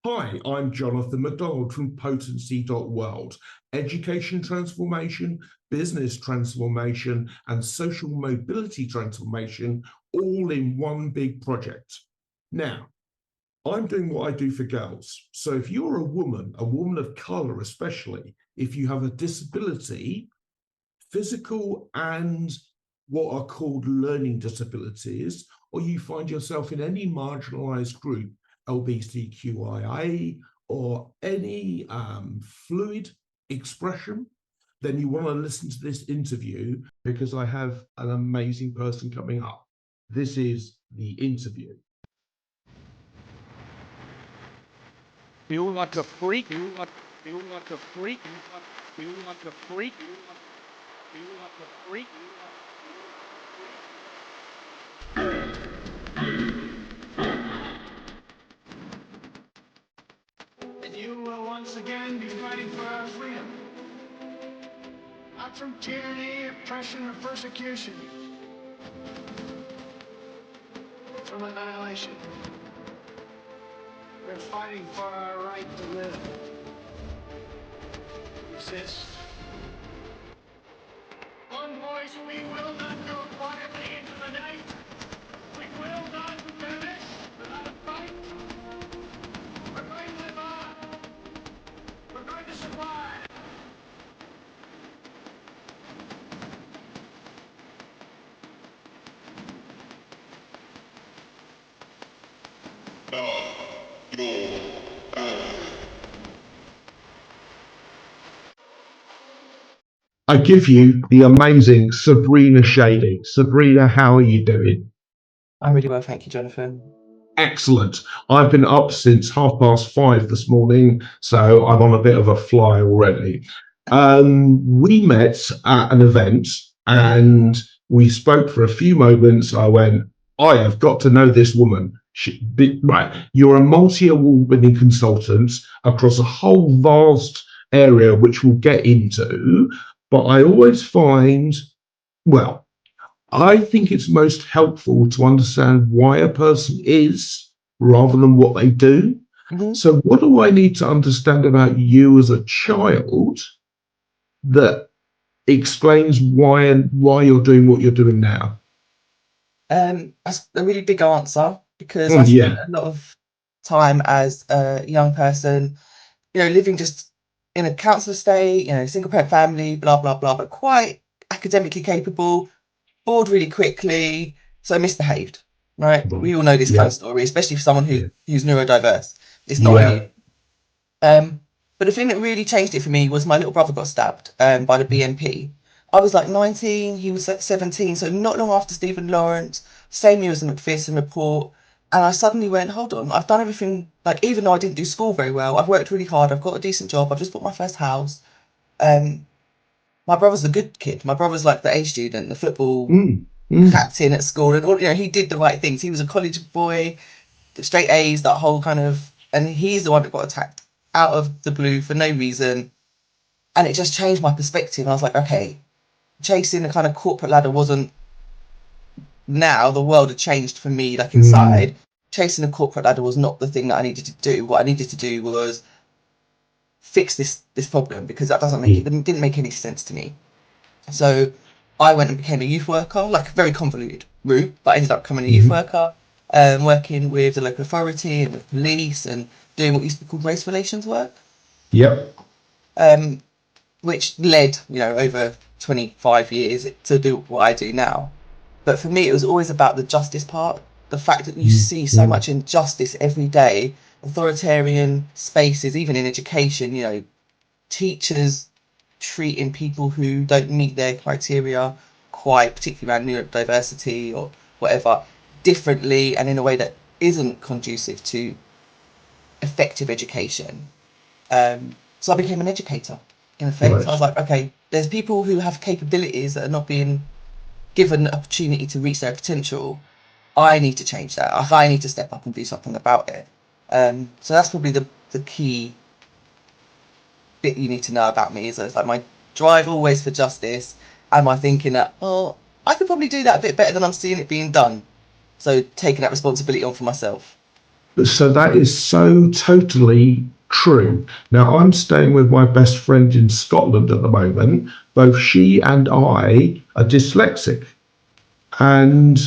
Hi, I'm Jonathan McDonald from Potency.world. Education transformation, business transformation, and social mobility transformation all in one big project. Now, I'm doing what I do for girls. So if you're a woman of color, especially if you have a disability, physical and what are called learning disabilities, or you find yourself in any marginalized group, LBCQIA, or any fluid expression, then you want to listen to this interview because I have an amazing person coming up. This is the interview. Feel like a freak. Feel like a freak. Feel like a freak. Feel like a freak. And you will once again be fighting for our freedom. Not from tyranny, oppression, or persecution. From annihilation. We're fighting for our right to live. Exist. One voice, we will not go quietly into the night. We will not perish without a fight. We're going to live on. We're going to survive. I give you the amazing Sabrina Shadie. Sabrina, how are you doing? I'm really well, thank you, Jonathan. Excellent. I've been up since 5:30 this morning, so I'm on a bit of a fly already. We met at an event and we spoke for a few moments. I went, I have got to know this woman. Right, you're a multi-award winning consultant across a whole vast area, which we'll get into. But I always find, well, I think it's most helpful to understand why a person is rather than what they do. hmm So, what do I need to understand about you as a child that explains why you're doing what you're doing now? That's a really big answer because I spent Yeah. a lot of time as a young person, living just in a council estate, single parent family, blah blah blah, but quite academically capable, bored really quickly, so misbehaved. Right? We all know this kind Yeah. of story, especially for someone Yeah. who's neurodiverse. It's not Yeah. unusual. But the thing that really changed it for me was my little brother got stabbed by the BNP. I was like 19, he was 17, so not long after Stephen Lawrence, same year as the McPherson report. And I suddenly went, hold on, I've done everything, like, even though I didn't do school very well, I've worked really hard, I've got a decent job, I've just bought my first house. Um, my brother's a good kid. My brother's like the A student, the football Mm, mm, captain at school, and all, he did the right things. He was a college boy, straight A's, that whole kind of, and he's the one that got attacked out of the blue for no reason, and it just changed my perspective. I was like, okay, chasing the kind of corporate ladder wasn't, now the world had changed for me, like mm, inside. Chasing the corporate ladder was not the thing that I needed to do. What I needed to do was fix this problem, because that doesn't make it mm, didn't make any sense to me. So I went and became a youth worker, like a very convoluted route, but I ended up becoming a youth mm. worker, working with the local authority and with police and doing what used to be called race relations work, Yep. um, which led, over 25 years to do what I do now. But for me, it was always about the justice part. The fact that you Mm, see so mm, much injustice every day, authoritarian spaces, even in education, teachers treating people who don't meet their criteria, quite particularly around neurodiversity or whatever, differently and in a way that isn't conducive to effective education. So I became an educator, in effect. I was right. like, okay, there's people who have capabilities that are not being given the opportunity to reach their potential. I need to change that. I need to step up and do something about it. So that's probably the key bit you need to know about me, is that it's like my drive always for justice, and my thinking that, oh, I could probably do that a bit better than I'm seeing it being done. So taking that responsibility on for myself. So that is so totally true. Now, I'm staying with my best friend in Scotland at the moment. Both she and I are dyslexic. And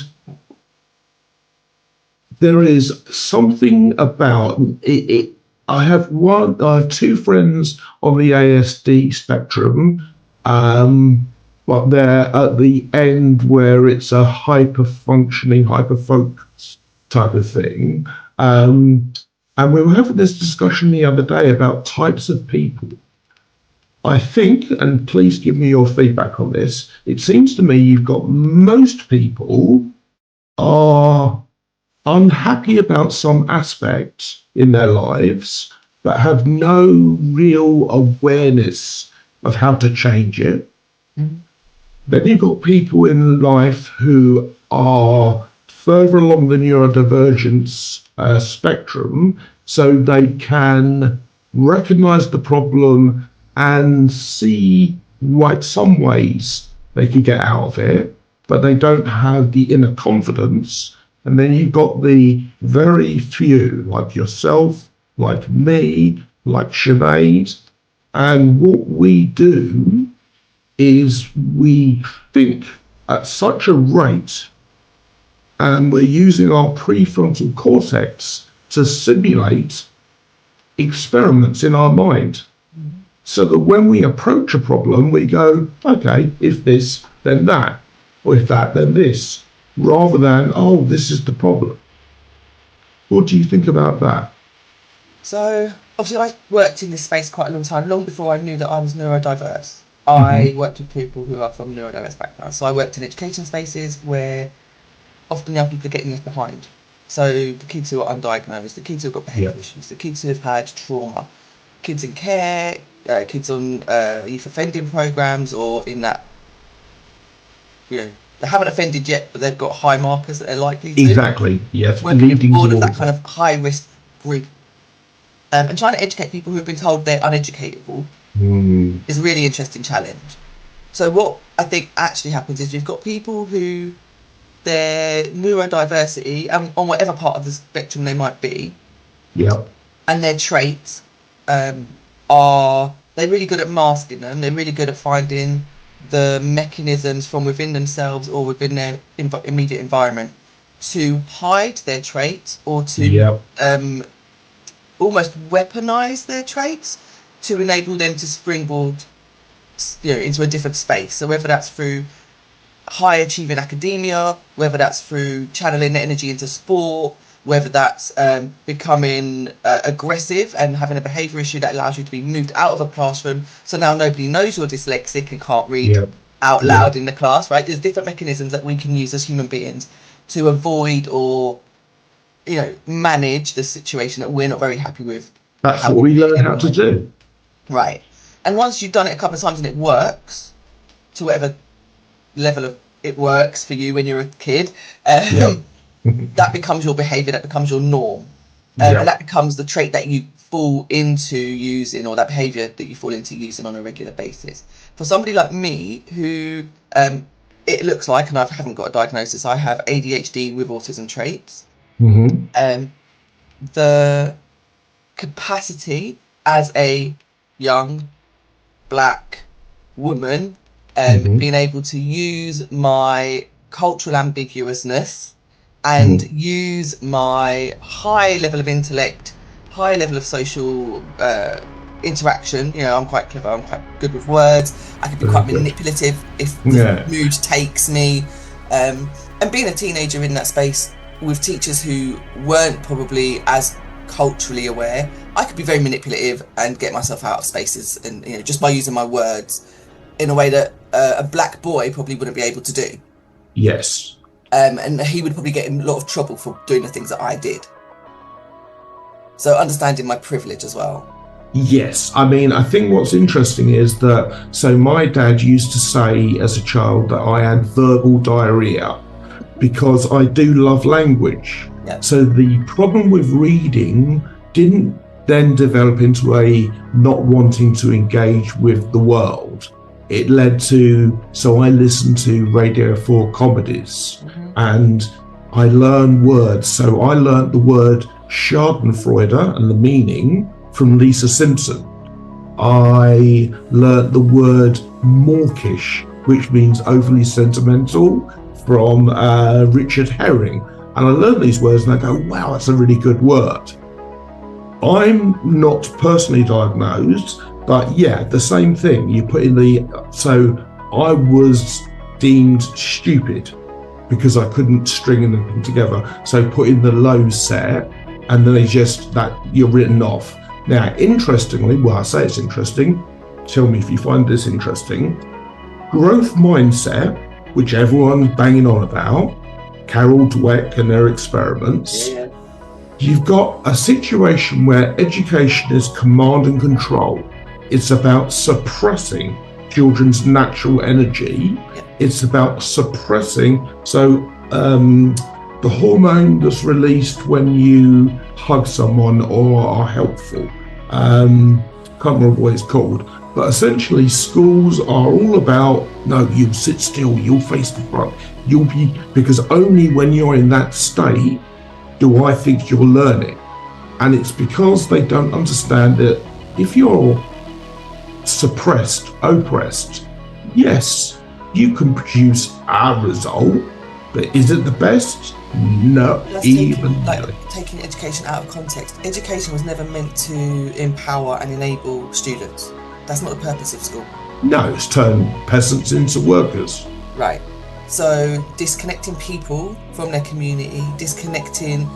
there is something about it. I have two friends on the ASD spectrum, but they're at the end where it's a hyper functioning, hyper focus type of thing. And we were having this discussion the other day about types of people. I think, and please give me your feedback on this, it seems to me you've got most people are unhappy about some aspect in their lives, but have no real awareness of how to change it. Mm-hmm. Then you've got people in life who are further along the neurodivergence spectrum, so they can recognize the problem and see some ways they can get out of it, but they don't have the inner confidence. And then you've got the very few, like yourself, like me, like Sinead. And what we do is we think at such a rate, and we're using our prefrontal cortex to simulate experiments in our mind. So that when we approach a problem, we go, okay, if this, then that, or if that, then this, rather than, oh, this is the problem. What do you think about that? So, obviously, I worked in this space quite a long time, long before I knew that I was neurodiverse. I worked with people who are from neurodiverse backgrounds. So I worked in education spaces where often young people are getting left behind. So the kids who are undiagnosed, the kids who've got behavioural issues, the kids who have had trauma, kids in care, kids on youth offending programs, or in that, they haven't offended yet, but they've got high markers that they're likely to. Exactly, yes. Working with all of that kind of high risk group. And trying to educate people who have been told they're uneducatable is a really interesting challenge. So what I think actually happens is you've got people who their neurodiversity, on whatever part of the spectrum they might be, and their traits they're really good at masking them. They're really good at finding the mechanisms from within themselves or within their immediate environment to hide their traits, or to almost weaponize their traits to enable them to springboard into a different space. So whether that's through high achieving academia, whether that's through channeling their energy into sport, whether that's becoming aggressive and having a behaviour issue that allows you to be moved out of a classroom, so now nobody knows you're dyslexic and can't read out loud in the class, right? There's different mechanisms that we can use as human beings to avoid or manage the situation that we're not very happy with. That's what we learn how to do. Right. And once you've done it a couple of times and it works, to whatever level of it works for you when you're a kid, that becomes your behaviour, that becomes your norm. And that becomes the trait that you fall into using, or that behaviour that you fall into using on a regular basis. For somebody like me, who it looks like, and I haven't got a diagnosis, I have ADHD with autism traits. The capacity as a young black woman, being able to use my cultural ambiguousness and use my high level of intellect, high level of social interaction. I'm quite clever, I'm quite good with words, I can be quite manipulative if the mood takes me, and being a teenager in that space with teachers who weren't probably as culturally aware, I could be very manipulative and get myself out of spaces, and just by using my words in a way that a black boy probably wouldn't be able to do. Yes. And he would probably get in a lot of trouble for doing the things that I did. So understanding my privilege as well. Yes, I mean, I think what's interesting is that, so my dad used to say as a child that I had verbal diarrhea because I do love language. So the problem with reading didn't then develop into a not wanting to engage with the world. It led to, so I listened to Radio 4 comedies and I learned words. So I learned the word Schadenfreude and the meaning from Lisa Simpson. I learnt the word mawkish, which means overly sentimental, from Richard Herring. And I learned these words and I go, wow, that's a really good word. I'm not personally diagnosed, but yeah, the same thing. You put in so I was deemed stupid because I couldn't string them together. So put in the low set, and then you're written off. Now, interestingly, well, I say it's interesting. Tell me if you find this interesting. Growth mindset, which everyone's banging on about, Carol Dweck and their experiments. Yeah. You've got a situation where education is command and control. It's about suppressing children's natural energy. It's about suppressing. So the hormone that's released when you hug someone or are helpful. Can't remember what it's called. But essentially, schools are all about, no, you'll sit still, you'll face the front, because only when you're in that state do I think you're learning. And it's because they don't understand that if you're suppressed, oppressed, yes, you can produce a result, but is it the best? No, taking education out of context. Education was never meant to empower and enable students. That's not the purpose of school. No, it's turn peasants into workers. Right. So disconnecting people from their community, disconnecting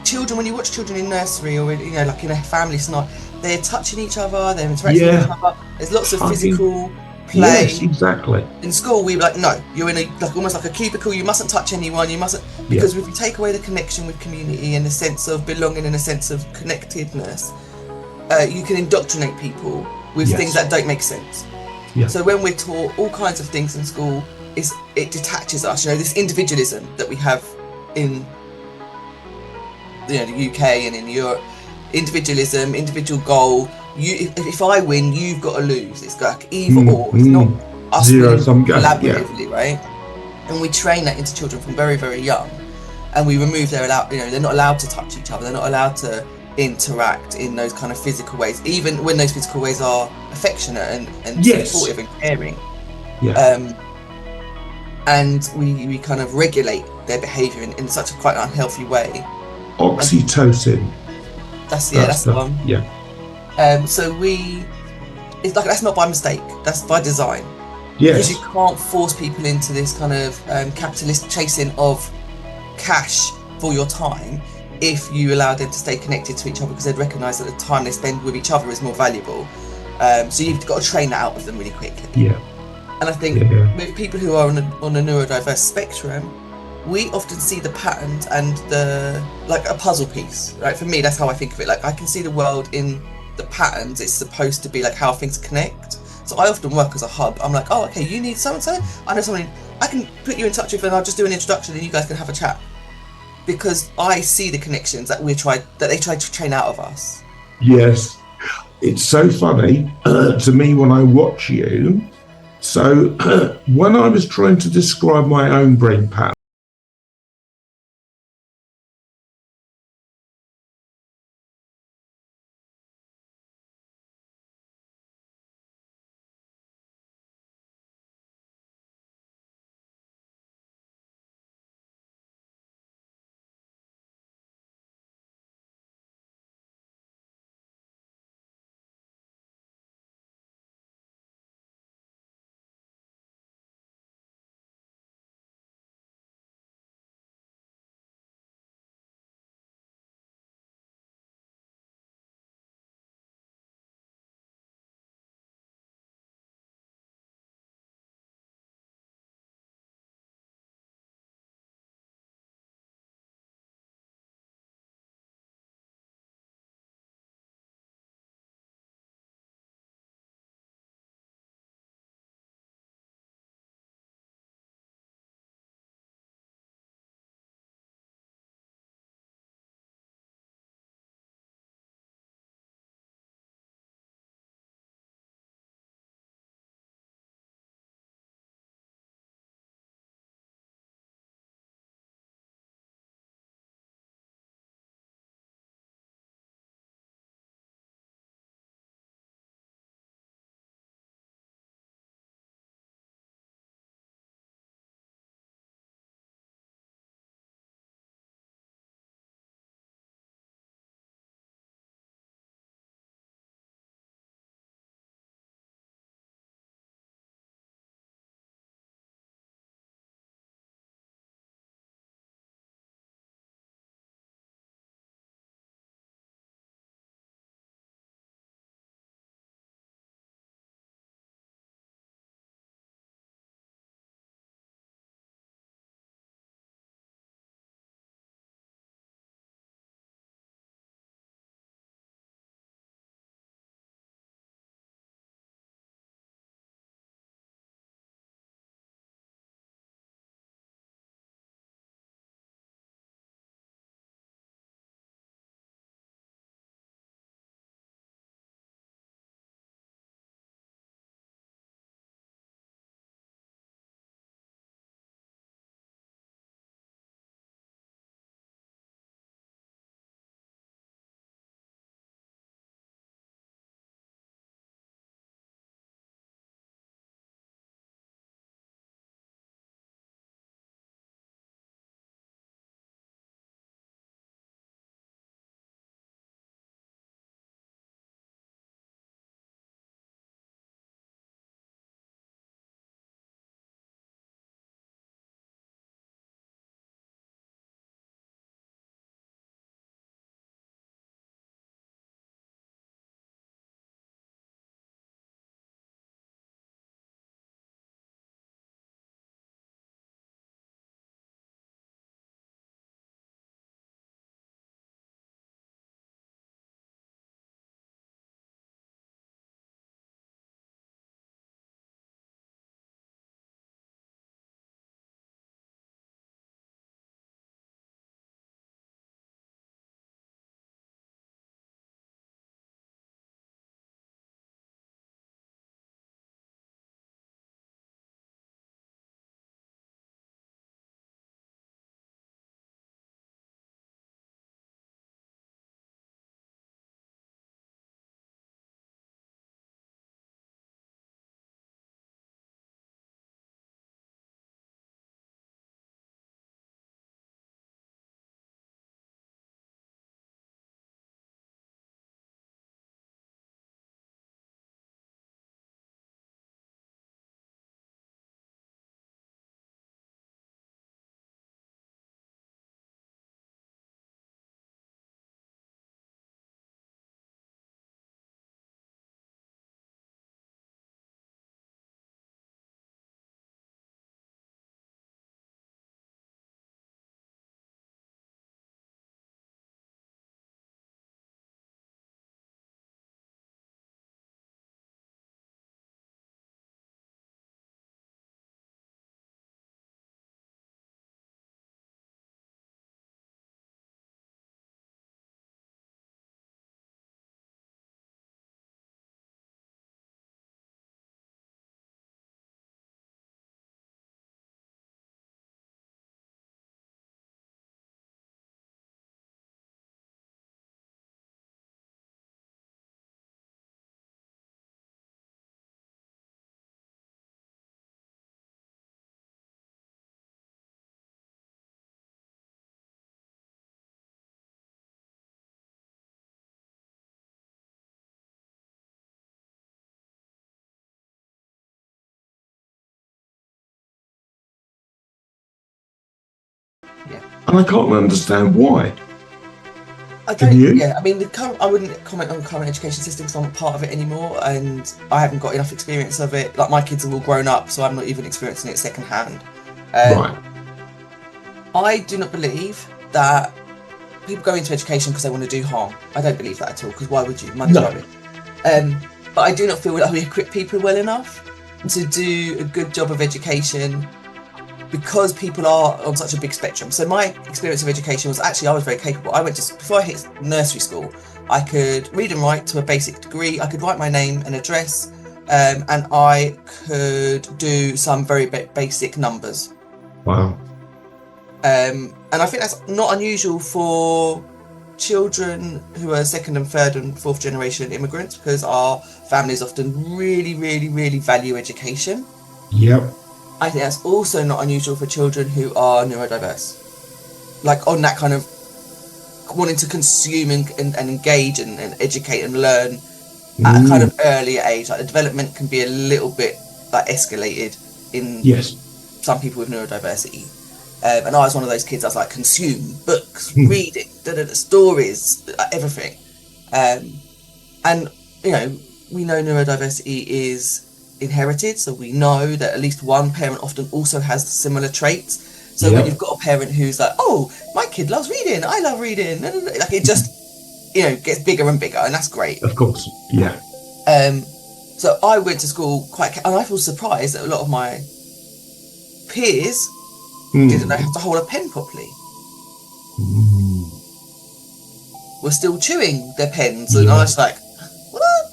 children. When you watch children in nursery or like in a family scenario, they're touching each other, they're interacting with each other. There's lots of physical play. Yes, exactly. In school, we were like, no, you're in almost like a cubicle. You mustn't touch anyone. You mustn't, because if you take away the connection with community and the sense of belonging and a sense of connectedness, you can indoctrinate people with things that don't make sense. Yeah. So when we're taught all kinds of things in school, it detaches us. This individualism that we have in the UK and in Europe. Individualism, individual goal. If I win, you've got to lose. It's like either or. It's not us winning collaboratively, right? And we train that into children from very, very young, and we remove they're not allowed to touch each other. They're not allowed to interact in those kind of physical ways, even when those physical ways are affectionate and supportive and caring. And we kind of regulate their behaviour in such a quite unhealthy way. Oxytocin. That's the one. So it's like, that's not by mistake, that's by design. Because you can't force people into this kind of capitalist chasing of cash for your time if you allow them to stay connected to each other, because they'd recognise that the time they spend with each other is more valuable. So you've got to train that out of them really quickly. And I think with people who are on a neurodiverse spectrum, we often see the patterns and like a puzzle piece, right? For me, that's how I think of it. Like, I can see the world in the patterns. It's supposed to be like how things connect. So I often work as a hub. I'm like, oh, okay, you need so-and-so? I know someone, I can put you in touch with, and I'll just do an introduction and you guys can have a chat. Because I see the connections that they tried to train out of us. Yes. It's so funny to me when I watch you. So when I was trying to describe my own brain pattern, and I can't understand why. I Can don't. you? Yeah, I mean, I wouldn't comment on the current education system because I'm not part of it anymore, and I haven't got enough experience of it. Like my kids are all grown up, so I'm not even experiencing it secondhand. Right. I do not believe that people go into education because they want to do harm. I don't believe that at all. Because why would you? Money's No. rubbish. But I do not feel that we equip people well enough to do a good job of education because people are on such a big spectrum. So my experience of education was actually I was very capable. I went to before I hit nursery school, I could read and write to a basic degree. I could write my name and address, and I could do some very basic numbers. Wow. And I think that's not unusual for children who are second and third and fourth generation immigrants because our families often really, really, really value education. Yep. I think that's also not unusual for children who are neurodiverse. Like on that kind of wanting to consume and engage and educate and learn at a kind of earlier age. Like the development can be a little bit like escalated in some people with neurodiversity. And I was one of those kids. I was like, consume books, reading, stories, everything. And you know, we know neurodiversity is inherited, so we know that at least one parent often also has similar traits. So when you've got a parent who's like, "Oh, my kid loves reading. I love reading," like it just, you know, gets bigger and bigger, and that's great. Of course, yeah. So I went to school and I feel surprised that a lot of my peers didn't know how to hold a pen properly. Were still chewing their pens, and I was like, "What?"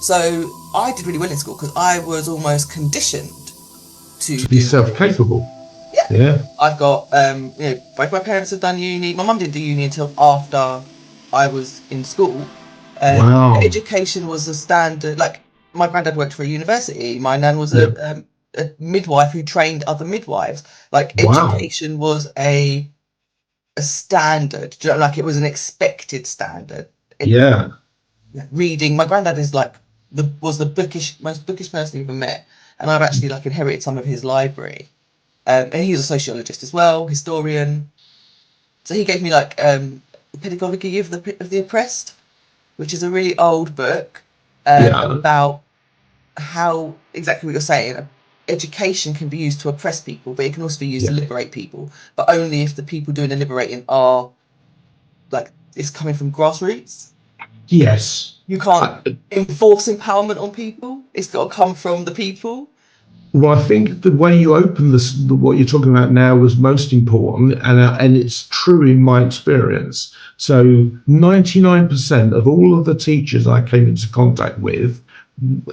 So I did really well in school because I was almost conditioned to be self-capable. Yeah. I've got you know, both my parents have done uni. My mum didn't do uni until after I was in school. Wow. Education was a standard. Like my granddad worked for a university. My nan was a midwife who trained other midwives. Like education was a standard. Like it was an expected standard. Yeah. Reading. My granddad is like was the most bookish person I've ever met, and I've actually like inherited some of his library. And he's a sociologist as well, historian. So he gave me like the Pedagogy of the Oppressed, which is a really old book about how exactly what you're saying. Education can be used to oppress people, but it can also be used to liberate people. But only if the people doing the liberating are like it's coming from grassroots. Yes. You can't enforce empowerment on people. It's got to come from the people. Well, I think the way you open this, what you're talking about now, was most important, and it's true in my experience. So 99% of all of the teachers I came into contact with,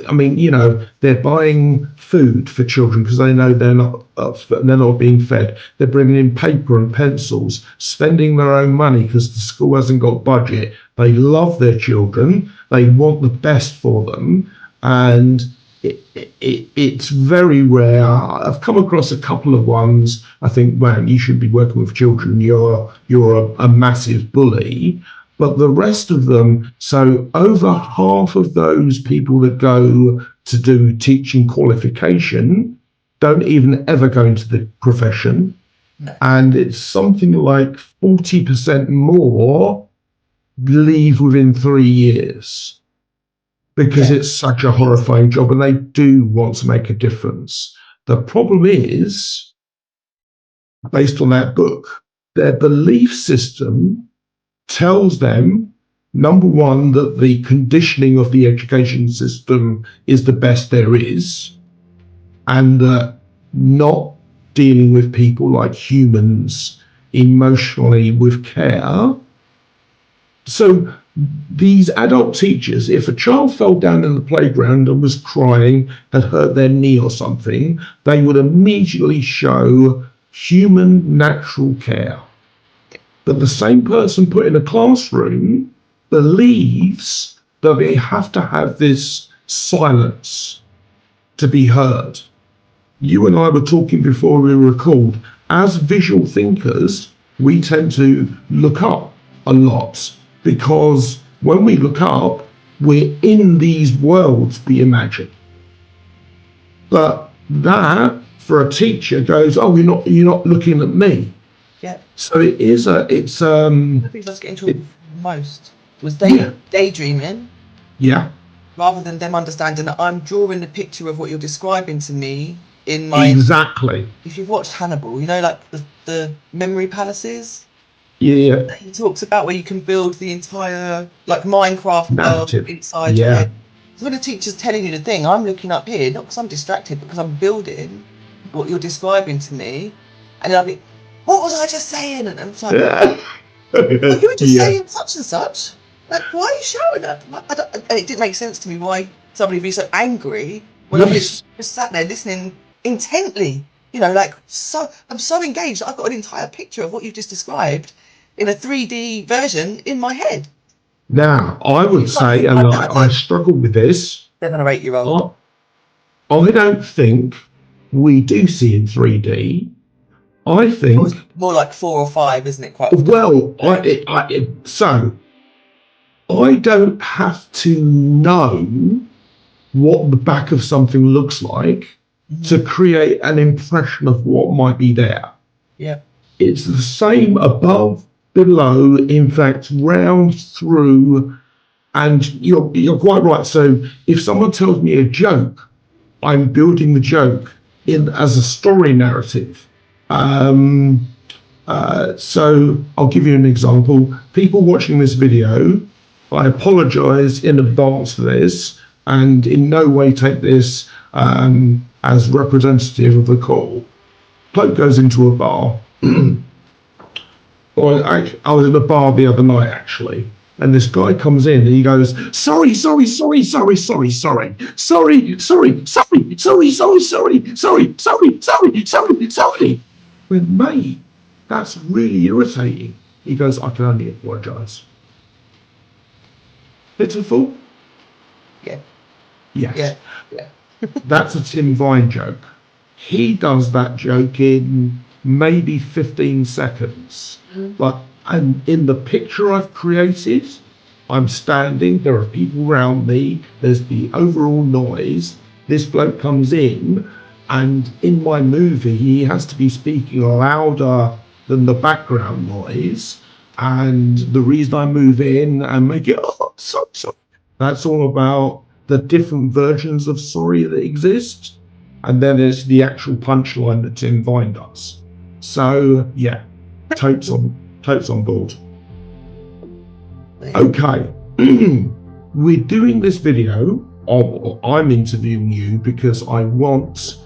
I mean, you know, they're buying food for children because they know they're not being fed. They're bringing in paper and pencils, spending their own money because the school hasn't got budget. They love their children. They want the best for them, and it's very rare. I've come across a couple of ones. I think, man, you should be working with children. You're a massive bully. But the rest of them, so over half of those people that go to do teaching qualification don't even ever go into the profession. No. And it's something like 40% more leave within 3 years. Because it's such a horrifying job and they do want to make a difference. The problem is, based on that book, their belief system tells them, number one, that the conditioning of the education system is the best there is, and that not dealing with people like humans emotionally with care. So these adult teachers, if a child fell down in the playground and was crying, had hurt their knee or something, they would immediately show human natural care. But the same person put in a classroom believes that they have to have this silence to be heard. You and I were talking before we recorded. As visual thinkers, we tend to look up a lot because when we look up, we're in these worlds we imagine. But that, for a teacher goes, oh, you're not looking at me. Yeah. So it is I think that's getting trouble most was daydreaming yeah, rather than them understanding that I'm drawing the picture of what you're describing to me in my. exactly. If you've watched Hannibal, you know, like the memory palaces. Yeah, He talks about where you can build the entire like Minecraft world narrative. inside your Yeah, head. So when a teacher's telling you the thing, I'm looking up here, not because I'm distracted, because I'm building what you're describing to me. And then I'll be, what was I just saying? And it's like, well, you were just yeah. saying such and such. Like, why are you shouting at them? And it didn't make sense to me why somebody would be so angry when I'm Yes. just sat there listening intently. You know, like, I'm so engaged. I've got an entire picture of what you've just described in a 3D version in my head. Now, I would say, and I struggle with this. 7 or 8 year old. I don't think we do see in 3D. I think It's more like 4 or 5, isn't it? Quite often. well, so I don't have to know what the back of something looks like to create an impression of what might be there. Yeah. It's the same above, below, in fact, round through, and you're quite right. So if someone tells me a joke, I'm building the joke in as a story narrative. So I'll give you an example. People watching this video, I apologise in advance for this, and in no way take this as representative of the call. Bloke goes into a bar. I was in a bar the other night actually, and this guy comes in and he goes, sorry. With mate, that's really irritating. He goes, I can only apologise. Pitiful? Yeah. Yes. Yeah. That's a Tim Vine joke. He does that joke in maybe 15 seconds. And in the picture I've created, I'm standing, there are people around me, there's the overall noise. This bloke comes in, and in my movie, he has to be speaking louder than the background noise. And the reason I move in and make it, sorry. That's all about the different versions of sorry that exist. And then there's the actual punchline that Tim Vine does. So, yeah, totes on board. Okay, we're doing this video, I'm interviewing you because I want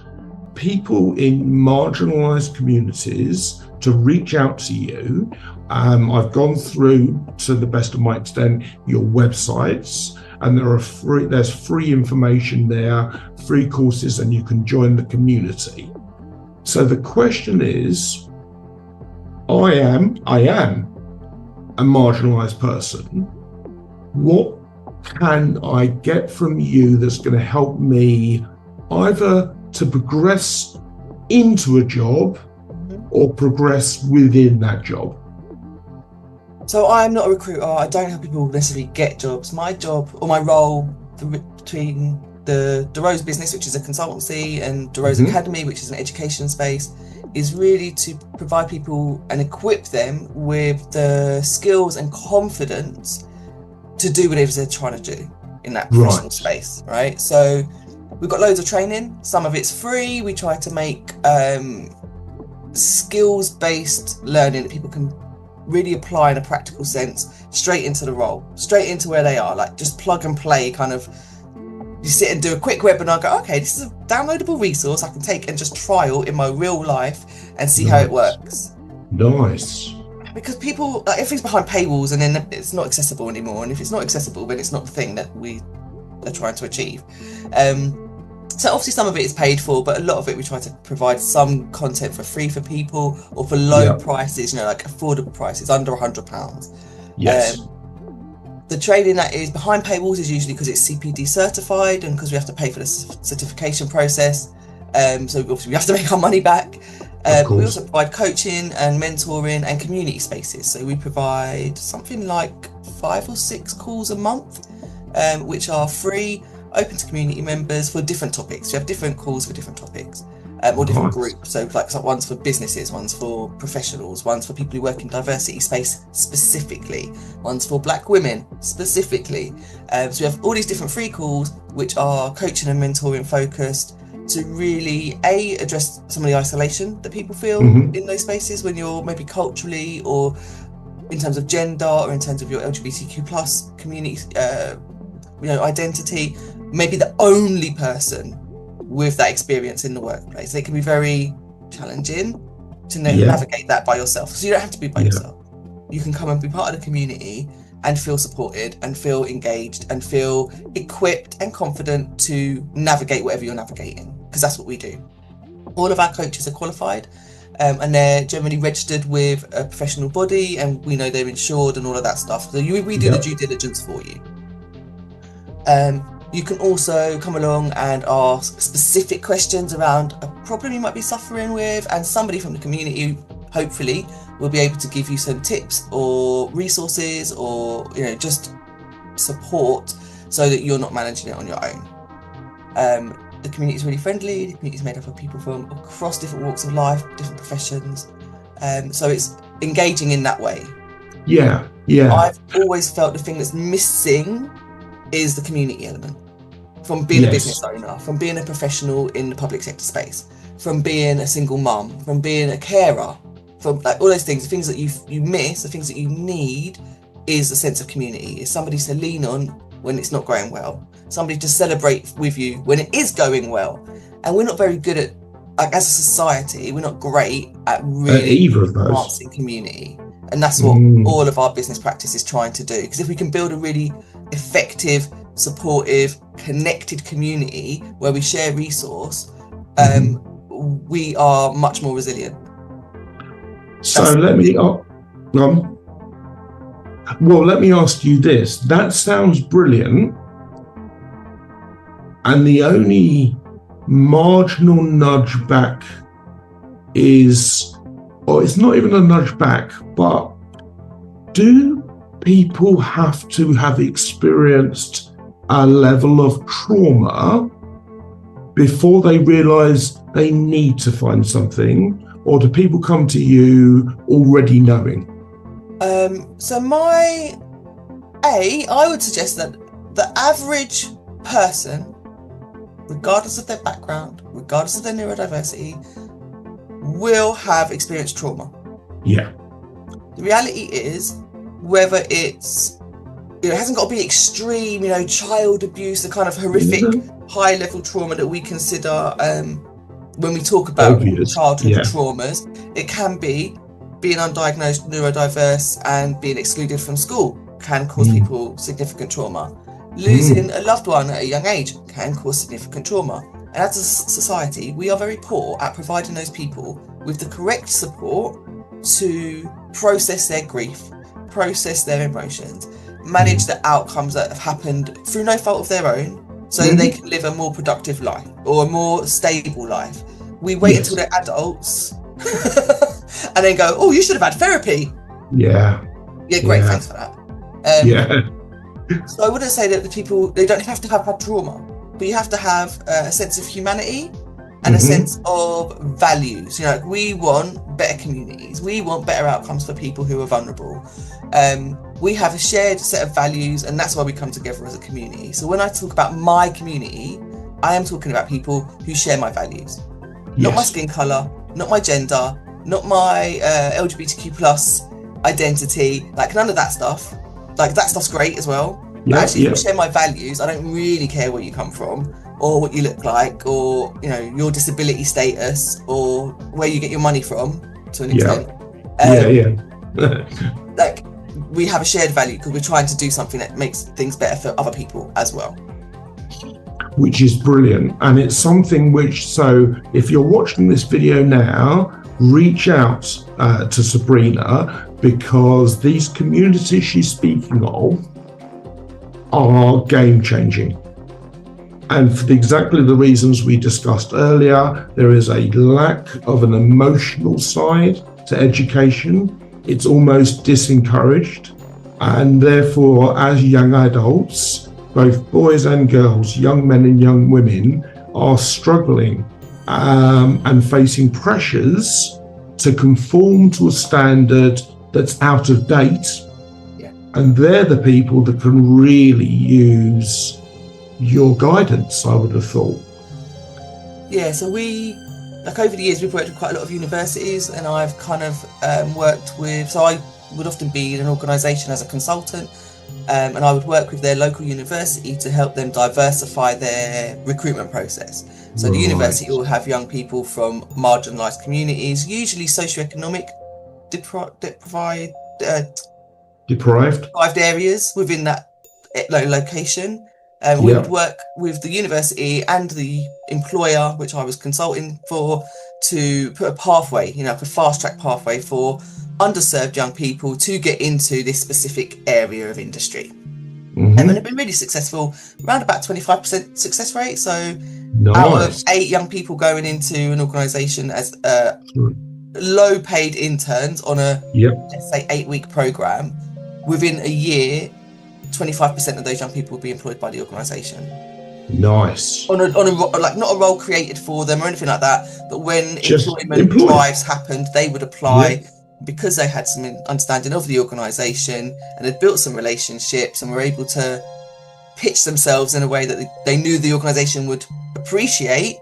people in marginalised communities to reach out to you. I've gone through, to the best of my extent, your websites, and there's free information there, free courses, and you can join the community. So the question is, I am a marginalised person. What can I get from you that's going to help me either to progress into a job or progress within that job? So I'm not a recruiter. I don't help people necessarily get jobs. My job or my role between the Rose business, which is a consultancy, and the Rose Academy, which is an education space, is really to provide people and equip them with the skills and confidence to do whatever they're trying to do in that professional space, right? So we've got loads of training. Some of it's free. We try to make skills-based learning that people can really apply in a practical sense straight into the role, straight into where they are, like just plug and play kind of. You sit and do a quick webinar, go, okay, this is a downloadable resource I can take and just trial in my real life and see how it works. Nice. Because people, like, everything's behind paywalls and then it's not accessible anymore. And if it's not accessible, then it's not the thing that we are trying to achieve. So obviously some of it is paid for, but a lot of it we try to provide some content for free for people or for low prices, like affordable prices, under £100. Yes. The training that is behind paywalls is usually because it's CPD certified and because we have to pay for the certification process. So obviously we have to make our money back. We also provide coaching and mentoring and community spaces. So we provide something like 5 or 6 calls a month, which are free, open to community members for different topics. We have different calls for different topics. or different Nice. groups. So like one's for businesses, one's for professionals, one's for people who work in diversity space specifically, one's for Black women specifically. So we have all these different free calls which are coaching and mentoring focused to really address some of the isolation that people feel in those spaces when you're maybe culturally or in terms of gender or in terms of your LGBTQ plus community identity, maybe the only person with that experience in the workplace. It can be very challenging to navigate that by yourself. So you don't have to be by yourself. You can come and be part of the community and feel supported and feel engaged and feel equipped and confident to navigate whatever you're navigating, because that's what we do. All of our coaches are qualified and they're generally registered with a professional body, and we know they're insured and all of that stuff. So we do the due diligence for you. You can also come along and ask specific questions around a problem you might be suffering with, and somebody from the community, hopefully, will be able to give you some tips or resources or just support so that you're not managing it on your own. The community is really friendly. The community is made up of people from across different walks of life, different professions. So it's engaging in that way. Yeah. I've always felt the thing that's missing is the community element. From being a business owner, from being a professional in the public sector space, from being a single mum, from being a carer, from like all those things, the things that you miss, the things that you need is a sense of community. It's somebody to lean on when it's not going well, somebody to celebrate with you when it is going well. And we're not very good at, like, as a society, we're not great at really either of those. enhancing community. And that's what all of our business practice is trying to do. Because if we can build a really effective, supportive, connected community where we share resource, we are much more resilient. So let me ask you this. That sounds brilliant. And the only marginal nudge back is, or it's not even a nudge back, but do people have to have experienced a level of trauma before they realise they need to find something? Or do people come to you already knowing? So I would suggest that the average person, regardless of their background, regardless of their neurodiversity, will have experienced trauma. Yeah. The reality is, whether it's, it hasn't got to be extreme, child abuse, the kind of horrific high-level trauma that we consider when we talk about obvious childhood traumas. It can be being undiagnosed neurodiverse and being excluded from school can cause people significant trauma. Losing a loved one at a young age can cause significant trauma. And as a society, we are very poor at providing those people with the correct support to process their grief, process their emotions, manage the outcomes that have happened through no fault of their own, so that they can live a more productive life or a more stable life. We wait until they're adults and then go, oh, you should have had therapy. Yeah, great, thanks for that. So I wouldn't say that the people, they don't have to have had trauma, but you have to have a sense of humanity and a sense of values. We want better communities. We want better outcomes for people who are vulnerable. We have a shared set of values, and that's why we come together as a community. So when I talk about my community, I am talking about people who share my values. Not my skin colour, not my gender, not my LGBTQ plus identity, like none of that stuff. Like that stuff's great as well. But actually, if you share my values, I don't really care where you come from or what you look like or, your disability status or where you get your money from to an extent. Like we have a shared value because we're trying to do something that makes things better for other people as well. Which is brilliant. And it's something which, so if you're watching this video now, reach out to Sabrina, because these communities she's speaking of are game changing. And for exactly the reasons we discussed earlier, there is a lack of an emotional side to education. It's almost disencouraged. And therefore, as young adults, both boys and girls, young men and young women, are struggling and facing pressures to conform to a standard that's out of date. Yeah. And they're the people that can really use your guidance, I would have thought. Yeah, so over the years, we've worked with quite a lot of universities, and I've kind of worked with, so I would often be in an organisation as a consultant, and I would work with their local university to help them diversify their recruitment process. So the university will have young people from marginalised communities, usually socioeconomic deprived areas within that location. We would work with the university and the employer, which I was consulting for, to put a pathway, a fast track pathway for underserved young people to get into this specific area of industry. And it's been really successful, around about 25% success rate. So out of 8 young people going into an organisation as low paid interns on a, let's say, 8-week programme, within a year, 25% of those young people will be employed by the organisation. Nice. On a like, not a role created for them or anything like that, but when employment drives happened, they would apply because they had some understanding of the organisation and had built some relationships and were able to pitch themselves in a way that they knew the organisation would appreciate.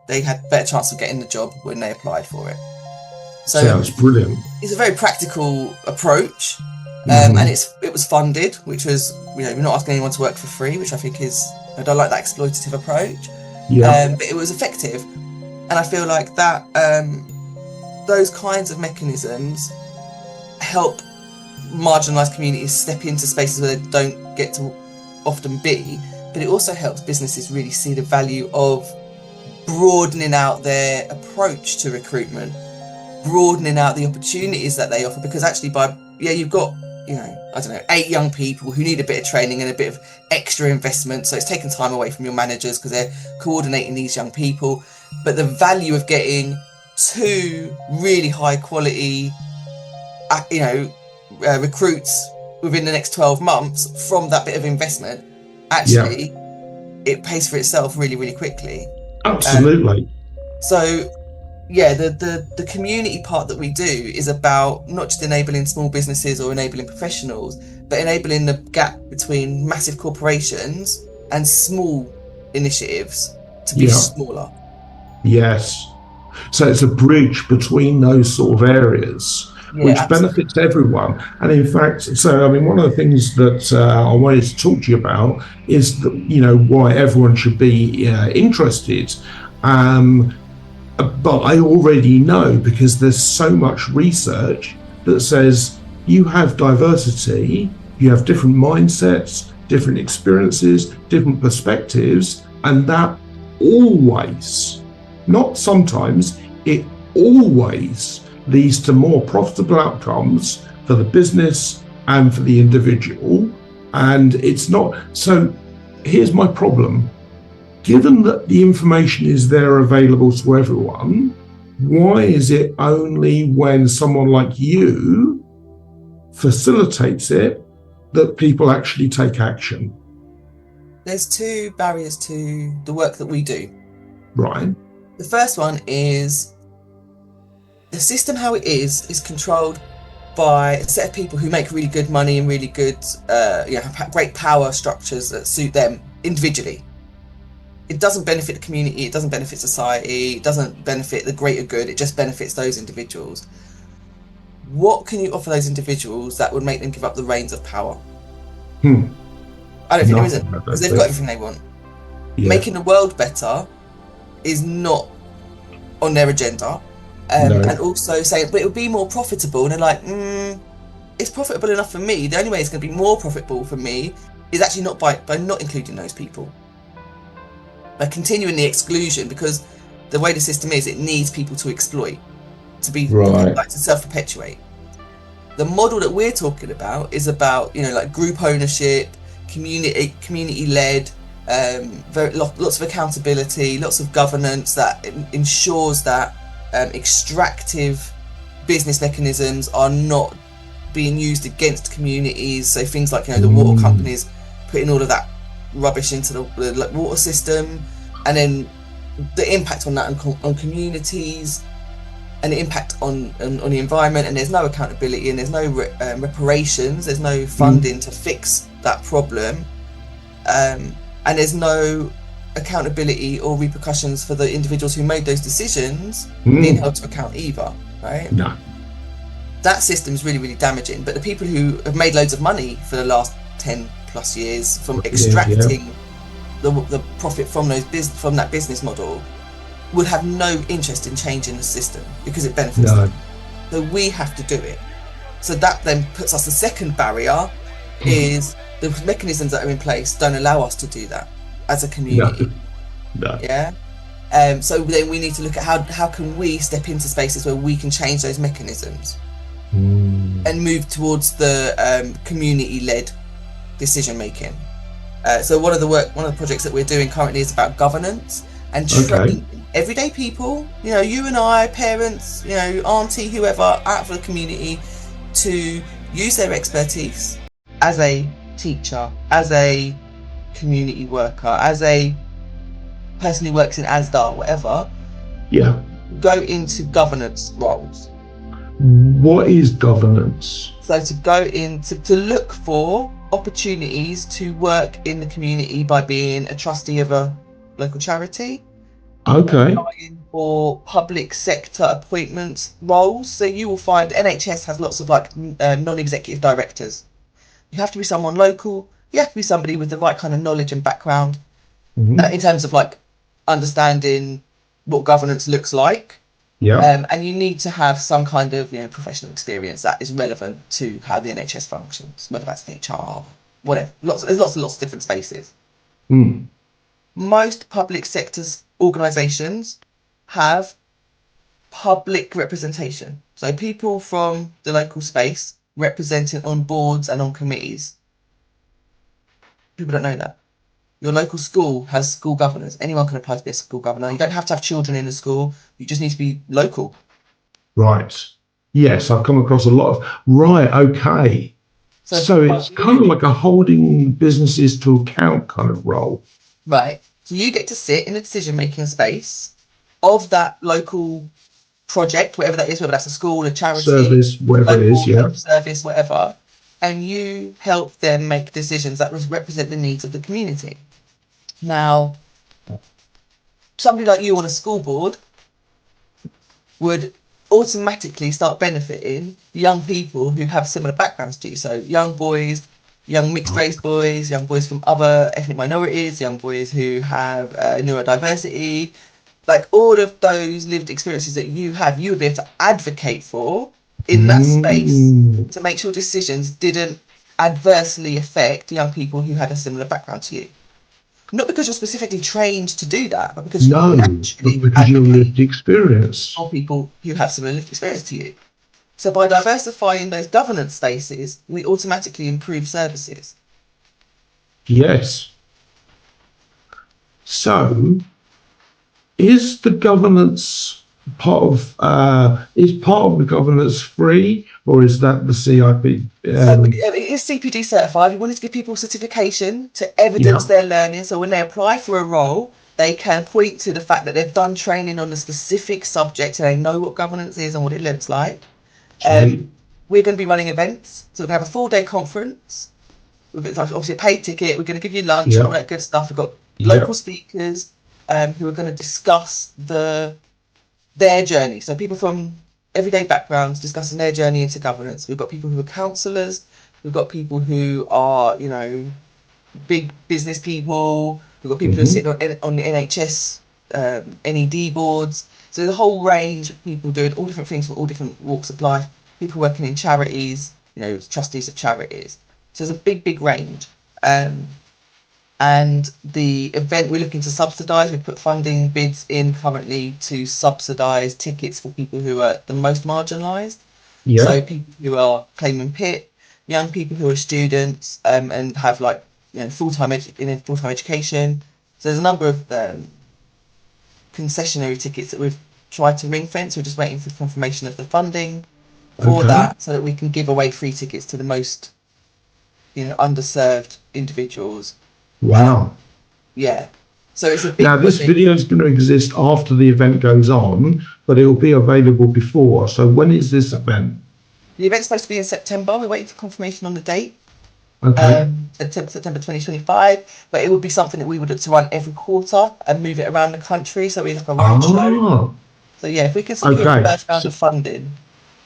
They had a better chance of getting the job when they applied for it. So sounds brilliant. It's a very practical approach. And it was funded, which was, we're not asking anyone to work for free, which I think is, I don't like that exploitative approach. But it was effective. And I feel like that those kinds of mechanisms help marginalised communities step into spaces where they don't get to often be, but it also helps businesses really see the value of broadening out their approach to recruitment, broadening out the opportunities that they offer, because actually you've got 8 young people who need a bit of training and a bit of extra investment, so it's taking time away from your managers because they're coordinating these young people. But the value of getting 2 really high quality recruits within the next 12 months from that bit of investment, actually it pays for itself really, really quickly. Absolutely. The community part that we do is about not just enabling small businesses or enabling professionals, but enabling the gap between massive corporations and small initiatives to be smaller. Yes. So it's a bridge between those sort of areas, which benefits everyone. And in fact, one of the things that I wanted to talk to you about is why everyone should be interested. But I already know, because there's so much research that says you have diversity, you have different mindsets, different experiences, different perspectives, and that always, not sometimes, it always leads to more profitable outcomes for the business and for the individual. And it's not, so here's my problem. Given that the information is there available to everyone, why is it only when someone like you facilitates it that people actually take action? There's 2 barriers to the work that we do. Right. The first one is the system, how it is controlled by a set of people who make really good money and really good, have great power structures that suit them individually. It doesn't benefit the community, it doesn't benefit society, it doesn't benefit the greater good, it just benefits those individuals. What can you offer those individuals that would make them give up the reins of power? I don't think there isn't, because they've got everything they want. Making the world better is not on their agenda. And also saying, but it would be more profitable, and they're like, it's profitable enough for me. The only way it's going to be more profitable for me is actually not by not including those people. By continuing the exclusion, because the way the system is, it needs people to exploit, to be to self-perpetuate. The model that we're talking about is about group ownership, community-led, lots of accountability, lots of governance that ensures that extractive business mechanisms are not being used against communities. So things like the water companies putting all of that rubbish into the water system, and then the impact on that on communities and the impact on the environment, and there's no accountability and there's no reparations, there's no funding to fix that problem, and there's no accountability or repercussions for the individuals who made those decisions being held to account either, right? No. That system is really, really damaging. But the people who have made loads of money for the last 10 plus years from extracting the profit from from that business model would have no interest in changing the system because it benefits them. So we have to do it. So that then puts us, the second barrier is the mechanisms that are in place don't allow us to do that as a community. No. Yeah. So then we need to look at how can we step into spaces where we can change those mechanisms and move towards the community-led decision making. So one of the projects that we're doing currently is about governance and training everyday people, you and I, parents, auntie, whoever, out for the community, to use their expertise as a teacher, as a community worker, as a person who works in ASDA, whatever, go into governance roles. What is governance? So to go in to look for opportunities to work in the community by being a trustee of a local charity. Applying for public sector appointments roles. So you will find NHS has lots of non-executive directors. You have to be someone local. You have to be somebody with the right kind of knowledge and background in terms of understanding what governance looks like. And you need to have some kind of professional experience that is relevant to how the NHS functions, whether that's HR, whatever. There's lots of different spaces. Most public sectors organisations have public representation. So people from the local space representing on boards and on committees. People don't know that. Your local school has school governors. Anyone can apply to be a school governor. You don't have to have children in the school. You just need to be local. Right. Yes, I've come across a lot of... Right, okay. So it's kind of like a holding businesses to account kind of role. Right. So you get to sit in the decision-making space of that local project, whatever that is, whether that's a school, a charity, service, whatever it is, service, whatever, and you help them make decisions that represent the needs of the community. Now, somebody like you on a school board would automatically start benefiting young people who have similar backgrounds to you. So young boys, young mixed race boys, young boys from other ethnic minorities, young boys who have neurodiversity, all of those lived experiences that you have, you would be able to advocate for in that space to make sure decisions didn't adversely affect young people who had a similar background to you. Not because you're specifically trained to do that, but because because you're lived experience for people who have similar lived experience to you. So by diversifying those governance spaces, we automatically improve services. Yes. So, is the governance part of the governance free, or is that the CIP? So it is CPD certified. We wanted to give people certification to evidence their learning. So when they apply for a role, they can point to the fact that they've done training on a specific subject and they know what governance is and what it looks like. We're going to be running events. So we're going to have a 4-day conference. We've got obviously a paid ticket. We're going to give you lunch and all that good stuff. We've got local speakers who are going to discuss their journey. So people from everyday backgrounds discussing their journey into governance. We've got people who are counsellors. We've got people who are, big business people. We've got people who are sitting on the NHS, NED boards. So there's a whole range of people doing all different things for all different walks of life. People working in charities, trustees of charities. So there's a big range. And the event we're looking to subsidise, we put funding bids in currently to subsidise tickets for people who are the most marginalised. So people who are claiming PIT, young people who are students and have full-time education. So there's a number of concessionary tickets that we've tried to ring fence. We're just waiting for confirmation of the funding for that so that we can give away free tickets to the most underserved individuals. Wow. So it's a Now, big this body. video is going to exist after the event goes on, but it will be available before. So when is this event? The event's supposed to be in September. We're waiting for confirmation on the date. Okay. September 2025, but it would be something that we would look to run every quarter and move it around the country. So we have a road show. Ah, So yeah, if we can secure the okay. first round of funding,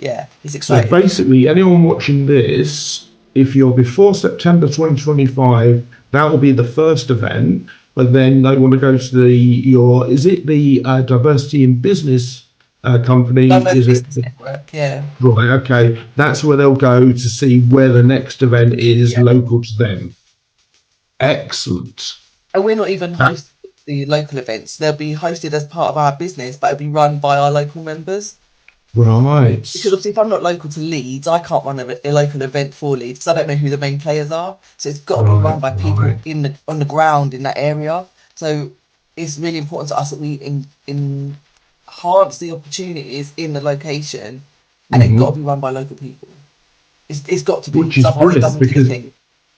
yeah, it's So exciting. basically, anyone watching this, if you're before September 2025, that will be the first event. But then they want to go to is it the diversity in business company? Diverse Is it? Business Network, yeah. Right, okay. That's where they'll go to see where the next event is Yeah. local to them. Excellent. And we're not even hosting the local events. They'll be hosted as part of our business, but it'll be run by our local members. Right. Because obviously, if I'm not local to Leeds, I can't run a local event for Leeds because I don't know who the main players are. So it's got to be run by people on the ground in that area. So it's really important to us that we enhance the opportunities in the location, and it's got to be run by local people. It's got to be, Which because is otherwise it brilliant doesn't do the because, thing.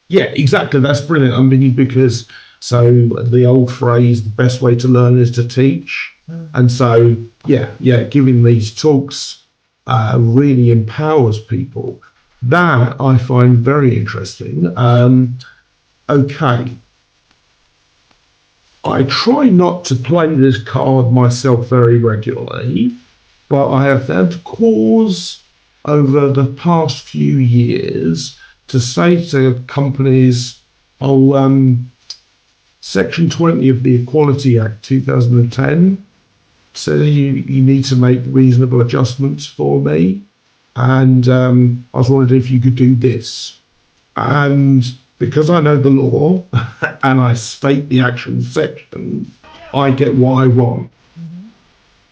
yeah, exactly. That's brilliant. I mean, because so the old phrase, the best way to learn is to teach. And so, yeah, giving these talks really empowers people. That I find very interesting. Okay. I try not to play this card myself very regularly, but I have had cause over the past few years to say to companies, oh, Section 20 of the Equality Act 2010 says you need to make reasonable adjustments for me. And I was wondering if you could do this. And because I know the law and I state the actual section, I get what I want.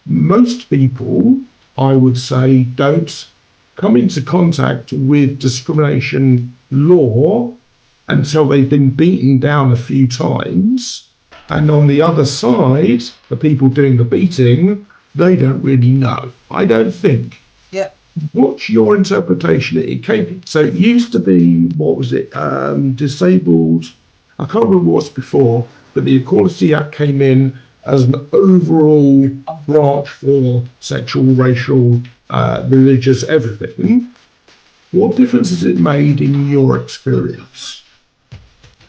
Most people, I would say, don't come into contact with discrimination law until they've been beaten down a few times. And on the other side, the people doing the beating, they don't really know. I don't think. Yeah. What's your interpretation? So it used to be, what was it? Disabled. I can't remember what's before, but the Equality Act came in as an overall branch for sexual, racial, religious, everything. What difference has it made in your experience?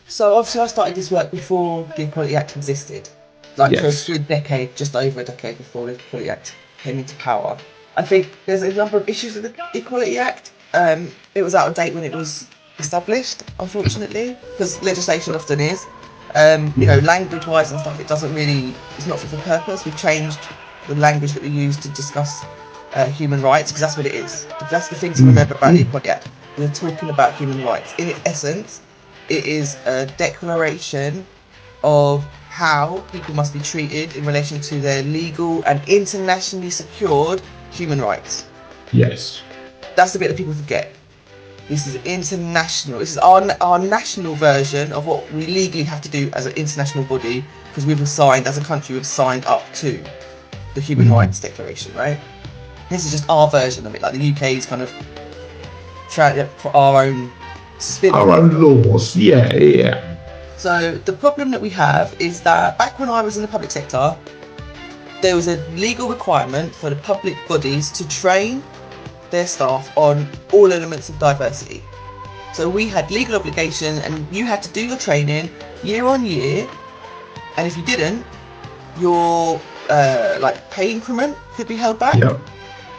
So obviously I started this work before the Equality Act existed. Like for a Yes. good decade, just over a decade before the Equality Act came into power. I think there's a number of issues with the Equality Act. It was out of date when it was established, unfortunately, because legislation often is. Language-wise and stuff, it's not fit for purpose. We've changed the language that we use to discuss human rights, because that's what it is. That's the thing to remember about the Equality Act. We're talking about human rights. In its essence, it is a declaration of how people must be treated in relation to their legal and internationally secured human rights. Yes. That's the bit that people forget. This is international. This is our national version of what we legally have to do as an international body, because as a country, we've signed up to the Human Rights Declaration, right? This is just our version of it. Like the UK is kind of trying to put our own spin on Our it. own laws. Yeah. So the problem that we have is that back when I was in the public sector, there was a legal requirement for the public bodies to train their staff on all elements of diversity. So we had legal obligation, and you had to do your training year on year, and if you didn't, your pay increment could be held back. Yep.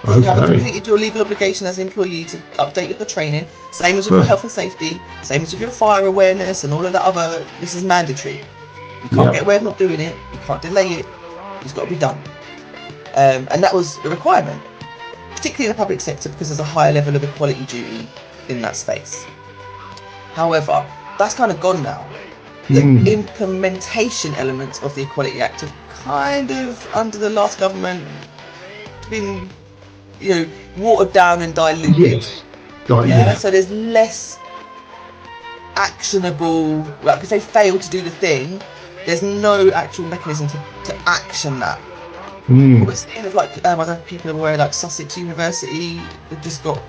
So you haven't Okay. completed your legal obligation as an employee to update your training. Same as with your health and safety, same as with your fire awareness and all of that other. This is mandatory. You can't get away with not doing it. You can't delay it. It's got to be done. And that was a requirement, particularly in the public sector, because there's a higher level of equality duty in that space. However, that's kind of gone now. The implementation elements of the Equality Act have kind of, under the last government, been watered down and diluted. Yes. So there's less actionable, because they failed to do the thing, there's no actual mechanism to action that. What we're seeing is I don't know if people are aware, Sussex University, they've just got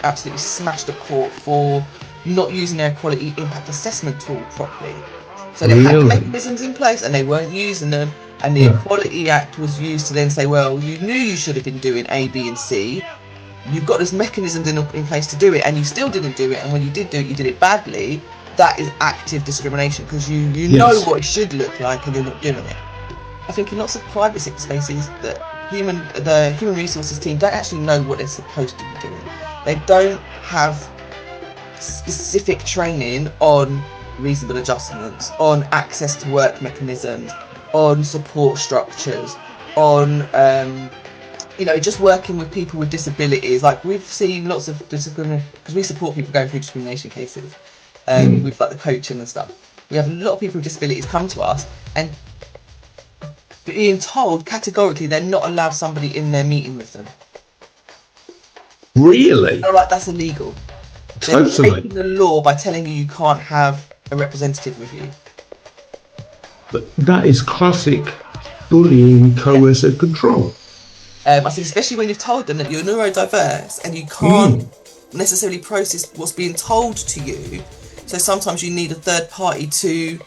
absolutely smashed at court for not using their equality impact assessment tool properly. So they had the Really? mechanisms in place and they weren't using them. And the Equality Act was used to then say, well, you knew you should have been doing A, B, and C. You've got this mechanism in place to do it, and you still didn't do it. And when you did do it, you did it badly. That is active discrimination because you know Yes. what it should look like and you're not doing it. I think in lots of private sector spaces, the human resources team don't actually know what they're supposed to be doing. They don't have specific training on reasonable adjustments, on access to work mechanisms, on support structures, on just working with people with disabilities. Like we've seen lots of discrimination because we support people going through discrimination cases with like the coaching and stuff. We have a lot of people with disabilities come to us and being told categorically they're not allowed somebody in their meeting with them. Really? They're like, that's illegal. They're Totally. breaking the law by telling you you can't have a representative with you. But that is classic bullying, coercive control. I think especially when you've told them that you're neurodiverse and you can't necessarily process what's being told to you. So sometimes you need a third party to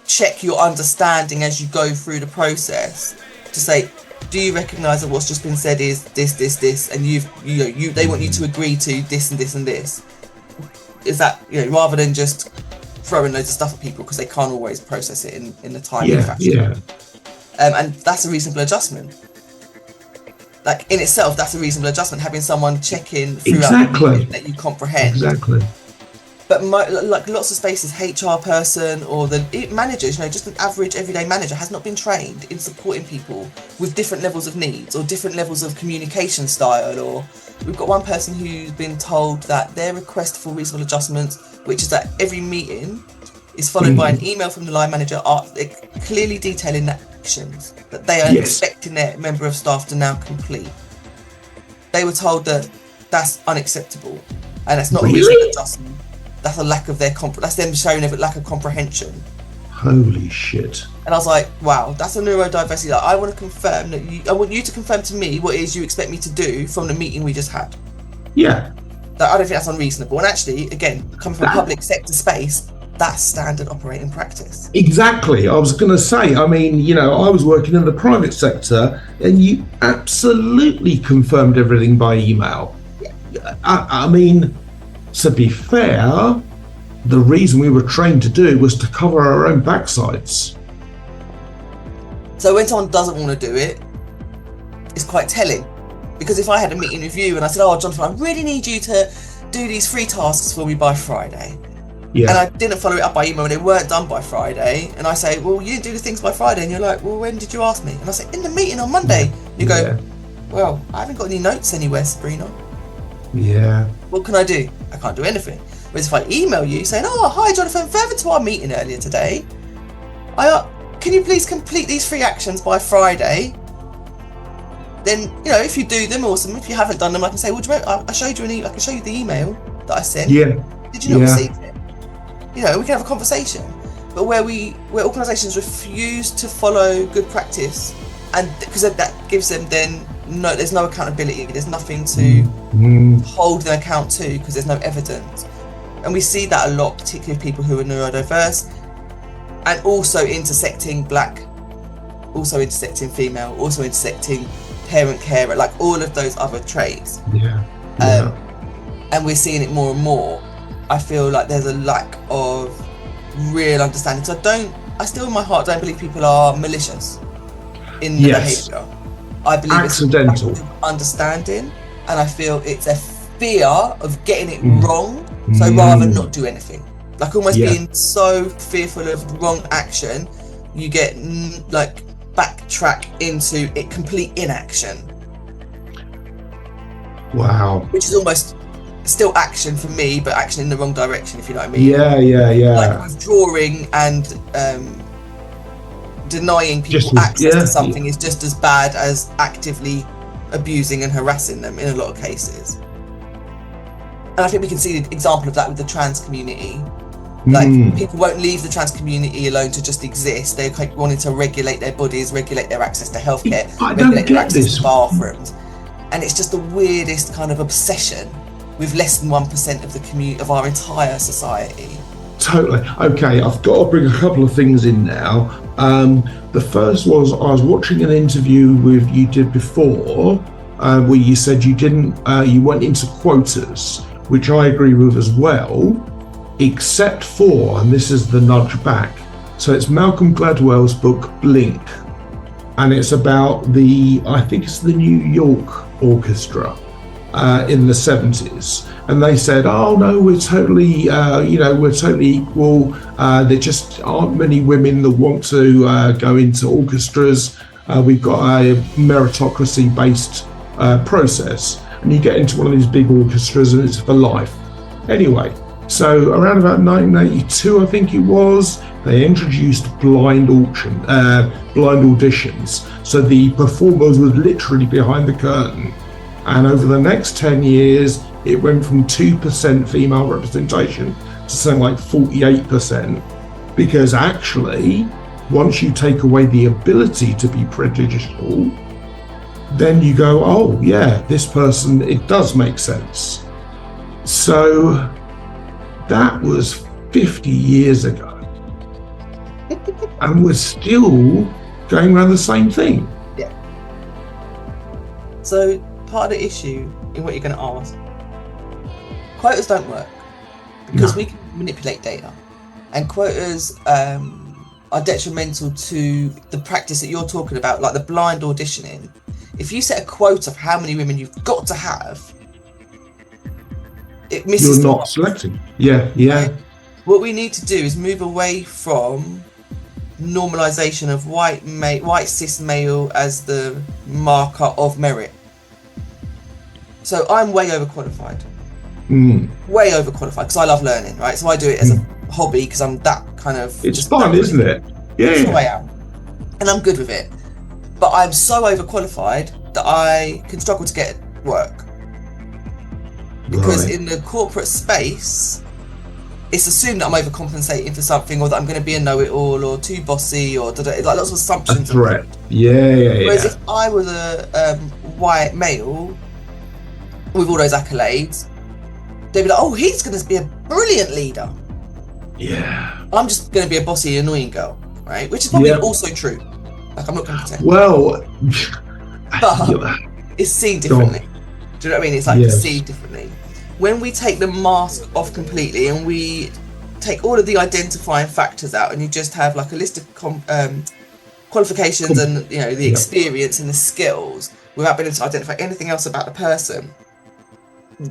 check your understanding as you go through the process to say, do you recognise that what's just been said is this, and they want you to agree to this and this and this. Is that, rather than just throwing loads of stuff at people because they can't always process it in the timely fashion. Yeah. And that's a reasonable adjustment. Like in itself, that's a reasonable adjustment. Having someone check in throughout the meeting that you comprehend. Exactly. But like lots of spaces, HR person or the managers, just an average everyday manager has not been trained in supporting people with different levels of needs or different levels of communication style. Or we've got one person who's been told that their request for reasonable adjustments, which is that every meeting is followed by an email from the line manager clearly detailing the actions that they are expecting their member of staff to now complete. They were told that that's unacceptable and that's not a reasonable adjustment. That's a lack of that's them showing a lack of comprehension. Holy shit. And I was like, wow, that's a neurodiversity. Like, I want to confirm I want you to confirm to me what it is you expect me to do from the meeting we just had. Yeah. Like, I don't think that's unreasonable. And actually, again, coming from public sector space, that's standard operating practice. Exactly. I was going to say, I was working in the private sector and you absolutely confirmed everything by email. Yeah. To be fair, the reason we were trained to do was to cover our own backsides. So when someone doesn't want to do it, it's quite telling. Because if I had a meeting with you and I said, oh, Jonathan, I really need you to do these 3 tasks for me by Friday. Yeah. And I didn't follow it up by email and they weren't done by Friday. And I say, well, you didn't do the things by Friday. And you're like, well, when did you ask me? And I say, in the meeting on Monday. You go, well, I haven't got any notes anywhere, Sabrina. Yeah. What can I do? I can't do anything. Whereas if I email you saying, oh, hi, Jonathan, further to our meeting earlier today, can you please complete these 3 actions by Friday? Then, if you do them, awesome. If you haven't done them, I can say, well, do you remember, I showed you I can show you the email that I sent. Yeah. Did you not receive it? We can have a conversation. But where organisations refuse to follow good practice, and because that gives them then there's no accountability, there's nothing to hold them account to because there's no evidence. And we see that a lot, particularly with people who are neurodiverse and also intersecting black, also intersecting female, also intersecting parent carer, like all of those other traits. And we're seeing it more and more. I feel like there's a lack of real understanding. So I still in my heart don't believe people are malicious in the behaviour. I believe accidental. It's understanding, and I feel it's a fear of getting it wrong. So rather than not do anything, like almost being so fearful of the wrong action, you get like backtrack into it, complete inaction. Wow. Which is almost still action for me, but action in the wrong direction, if you know what I mean. Yeah. Like withdrawing and denying people access to something is just as bad as actively abusing and harassing them in a lot of cases. And I think we can see the example of that with the trans community. Like people won't leave the trans community alone to just exist. They're like wanting to regulate their bodies, regulate their access to healthcare, regulate their access to bathrooms. And it's just the weirdest kind of obsession with less than 1% of the community of our entire society. Totally. Okay, I've got to bring a couple of things in now. The first was I was watching an interview with you did before, where you said you went into quotas, which I agree with as well, except for, and this is the nudge back. So it's Malcolm Gladwell's book Blink, and it's about I think it's the New York Orchestra in the 70s. And they said, oh no, we're totally equal. There just aren't many women that want to go into orchestras. We've got a meritocracy-based process. And you get into one of these big orchestras and it's for life. Anyway, so around about 1982, I think it was, they introduced blind auditions. So the performers were literally behind the curtain. And over the next 10 years, it went from 2% female representation to something like 48%. Because actually, once you take away the ability to be prejudicial, then you go, oh yeah, this person, it does make sense. So that was 50 years ago. And we're still going around the same thing. Yeah. So part of the issue in what you're going to ask, quotas don't work because we can manipulate data, and quotas are detrimental to the practice that you're talking about, like the blind auditioning. If you set a quota of how many women you've got to have, it misses. You're not selecting. Yeah. Right? What we need to do is move away from normalization of white cis male as the marker of merit. So I'm way overqualified. Way overqualified because I love learning, right? So I do it as a hobby because I'm that kind of. It's fun, isn't it? Yeah. That's who I am, and I'm good with it. But I'm so overqualified that I can struggle to get work because in the corporate space, it's assumed that I'm overcompensating for something, or that I'm going to be a know-it-all, or too bossy, or like lots of assumptions. A threat. Yeah. Whereas if I was a white male with all those accolades, they'd be like, oh, he's going to be a brilliant leader. Yeah. I'm just going to be a bossy, annoying girl, right? Which is probably also true. Like, I'm not going to pretend. Well, but it's seen differently. Do you know what I mean? It's like perceived differently. When we take the mask off completely and we take all of the identifying factors out, and you just have like a list of qualifications and the experience and the skills without being able to identify anything else about the person,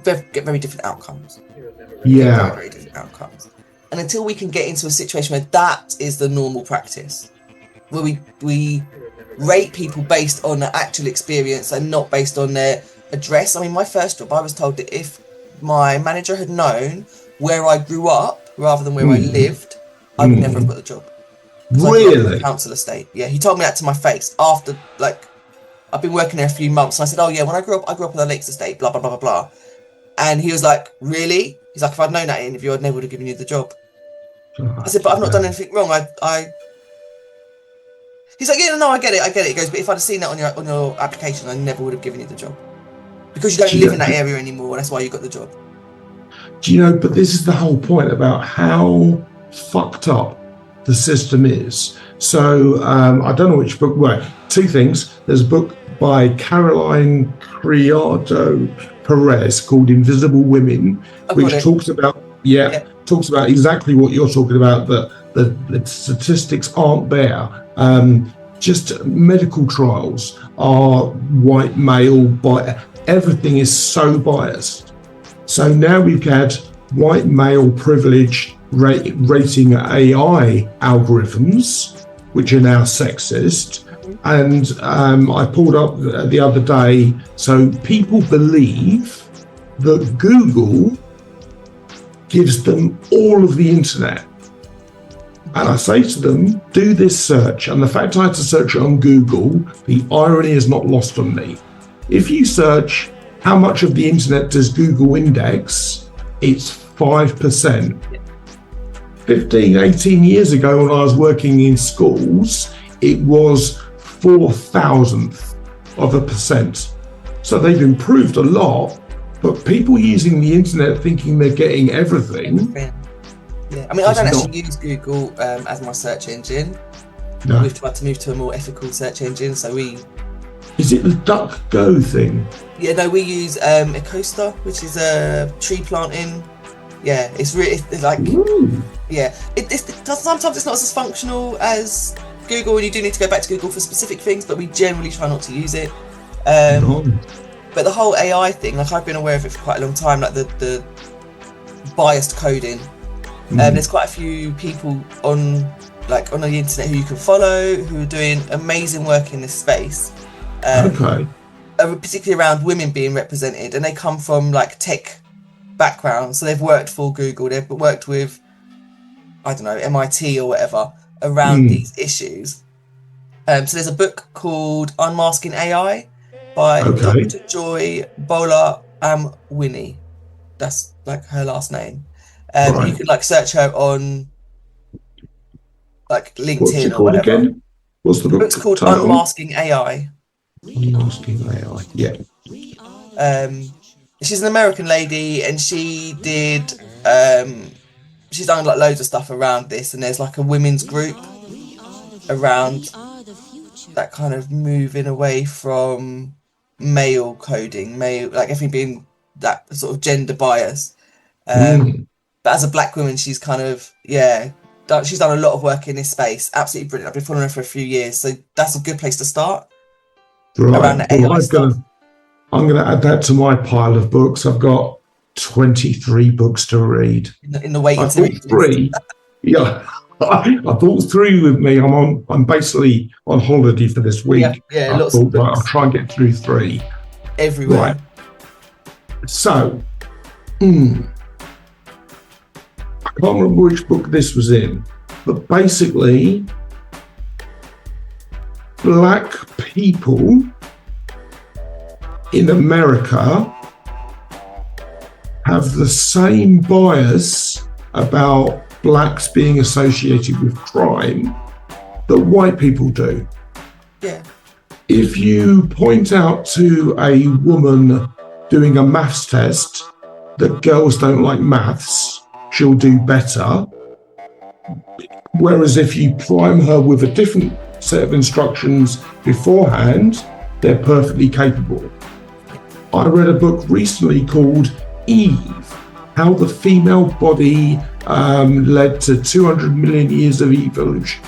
get very different outcomes. Yeah. Very different outcomes. And until we can get into a situation where that is the normal practice, where we rate people based on their actual experience and not based on their address. I mean, my first job, I was told that if my manager had known where I grew up rather than where I lived, I would never have got the job. Really? Council estate. Yeah, he told me that to my face after, like, I've been working there a few months, and I said, oh yeah, when I grew up on the Lakes estate, blah, blah, blah, blah, blah. And he was like, really? He's like, if I'd known that interview, I'd never would have given you the job. I said, but I've not done anything wrong. He's like, yeah, no, I get it. He goes, but if I'd have seen that on your application, I never would have given you the job. Because you don't live in that area anymore, and that's why you got the job. Do you know, but this is the whole point about how fucked up the system is. So I don't know which book. Well, two things. There's a book by Caroline Criado Perez called Invisible Women, which talks about talks about exactly what you're talking about, that the statistics aren't there. Just medical trials are white male, everything is so biased. So now we've had white male privilege rating AI algorithms, which are now sexist. And I pulled up the other day, so people believe that Google gives them all of the internet. And I say to them, do this search. And the fact I had to search it on Google, the irony is not lost on me. If you search how much of the internet does Google index, it's 5%. 15, 18 years ago when I was working in schools, it was 0.004%. So they've improved a lot, but people using the internet thinking they're getting everything, Yeah, I mean, I It's don't not. actually use Google as my search engine. No. We've tried to move to a more ethical search engine, so Is it the DuckGo thing? we use Ecosta, which is a tree planting. Yeah, it's really it's like Ooh. yeah. Sometimes it's not as functional as Google, and you do need to go back to Google for specific things. But we generally try not to use it. Nice. But the whole AI thing, like I've been aware of it for quite a long time. Like the biased coding. There's quite a few people on the internet who you can follow who are doing amazing work in this space. Okay. Particularly around women being represented, and they come from like tech backgrounds, so they've worked for Google, they've worked with, I don't know, MIT or whatever around these issues. So there's a book called Unmasking AI by Okay. Dr. Joy Bola Winnie. That's like her last name. Right. You can like search her on like What's it LinkedIn or called whatever. again? What's the The book book's called title? Unmasking AI. Unmasking AI. Yeah. She's an American lady, and she did she's done like loads of stuff around this, and there's like a women's group around that kind of moving away from male coding, male like everything being that sort of gender bias. But as a black woman, she's kind of she's done a lot of work in this space. Absolutely brilliant. I've been following her for a few years, so that's a good place to start around Right. the Well, AI stuff. I'm gonna add that to my pile of books. I've got 23 books to read. In the waiting I to read bought list. 3. Yeah. I bought 3 with me. I'm basically on holiday for this week. Yeah, I lots thought, of right, I'll books try and get through 3. everywhere. Right. So, I can't remember which book this was in, but basically, black people in America have the same bias about blacks being associated with crime that white people do. Yeah. If you point out to a woman doing a maths test that girls don't like maths, she'll do better. Whereas if you prime her with a different set of instructions beforehand, they're perfectly capable. I read a book recently called Eve, how the female body led to 200 million years of evolution.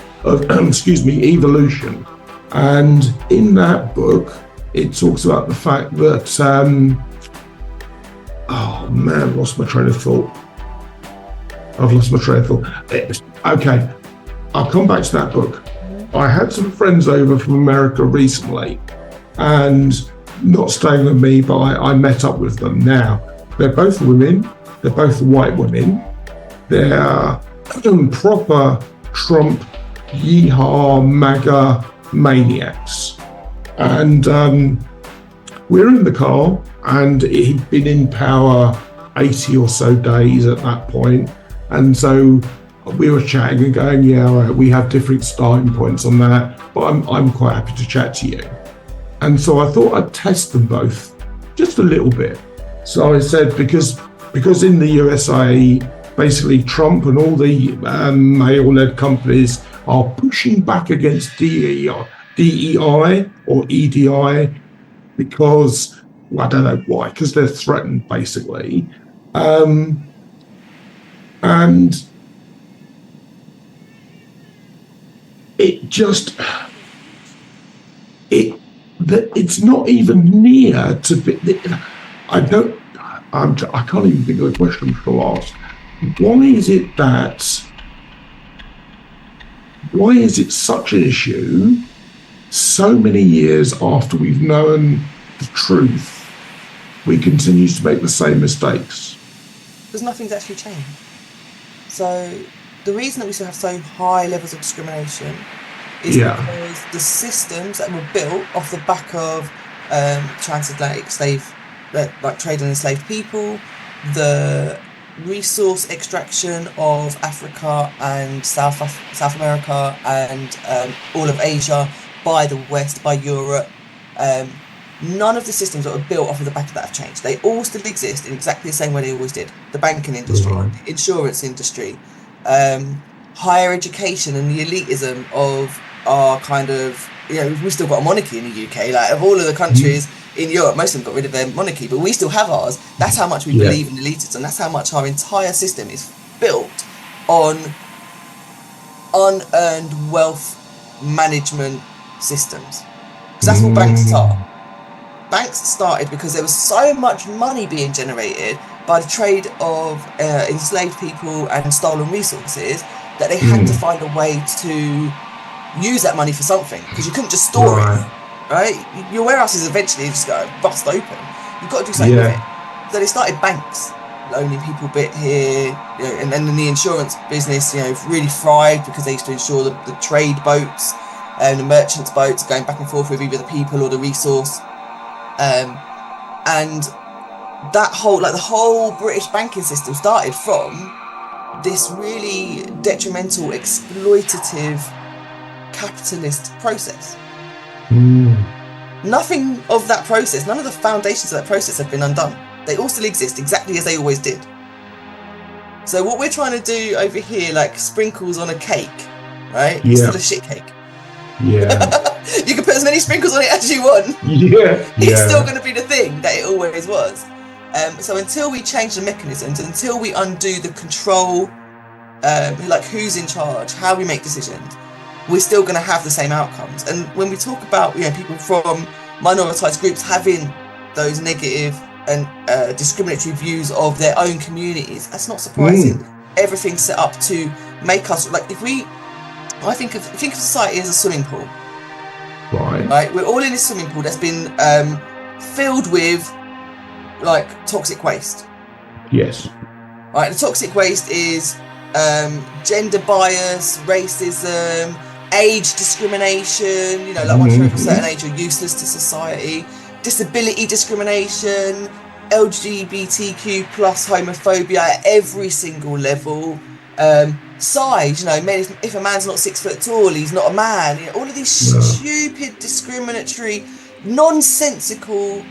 And in that book, it talks about the fact that, lost my train of thought. I've lost my train of thought. Okay, I'll come back to that book. I had some friends over from America recently, and not staying with me, but I met up with them now. They're both women, they're both white women. They're proper Trump, yeehaw, MAGA maniacs. And we're in the car, and he'd been in power 80 or so days at that point. And so we were chatting and going, right, we have different starting points on that, but I'm quite happy to chat to you. And so I thought I'd test them both just a little bit. So I said, because in the USA, basically Trump and all the male-led companies are pushing back against DEI or EDI because, I don't know why, because they're threatened basically. And it's not even near to be. I can't even think of a question to ask. Why is it such an issue so many years after we've known the truth, we continue to make the same mistakes? Because nothing's actually changed. So the reason that we still have so high levels of discrimination is because the systems that were built off the back of transatlantic trade and enslaved people, the resource extraction of Africa and South America and all of Asia by the West, by Europe. None of the systems that were built off of the back of that have changed. They all still exist in exactly the same way they always did. The banking industry, the insurance industry, higher education and the elitism of our kind of, we've still got a monarchy in the UK. Like, of all of the countries in Europe, most of them got rid of their monarchy, but we still have ours. That's how much we believe in elitism. That's how much our entire system is built on unearned wealth management systems. Because that's what banks are. Banks started because there was so much money being generated by the trade of enslaved people and stolen resources that they had to find a way to use that money for something, because you couldn't just store it, right? Your warehouses eventually just go bust open. You've got to do something with it. So they started banks, loaning people a bit here, and then the insurance business, really thrived because they used to insure the trade boats and the merchants' boats going back and forth with either the people or the resource. And that whole, the whole British banking system started from this really detrimental, exploitative, capitalist process. Nothing of that process, none of the foundations of that process have been undone. They all still exist exactly as they always did. So what we're trying to do over here, like sprinkles on a cake, right? It's still a shit cake. You can put as many sprinkles on it as you want. It's still going to be the thing that it always was. So until we change the mechanisms, until we undo the control, like who's in charge, how we make decisions, we're still going to have the same outcomes. And when we talk about people from minoritized groups having those negative and discriminatory views of their own communities, that's not surprising. Everything's set up to make us, like, I think of society as a swimming pool. Right. We're all in this swimming pool that's been filled with like toxic waste. Yes. Right. The toxic waste is gender bias, racism, age discrimination. Like once you're of a certain age, you're useless to society. Disability discrimination, LGBTQ plus homophobia at every single level. Size, if a man's not 6 foot tall, he's not a man. All of these stupid, discriminatory, nonsensical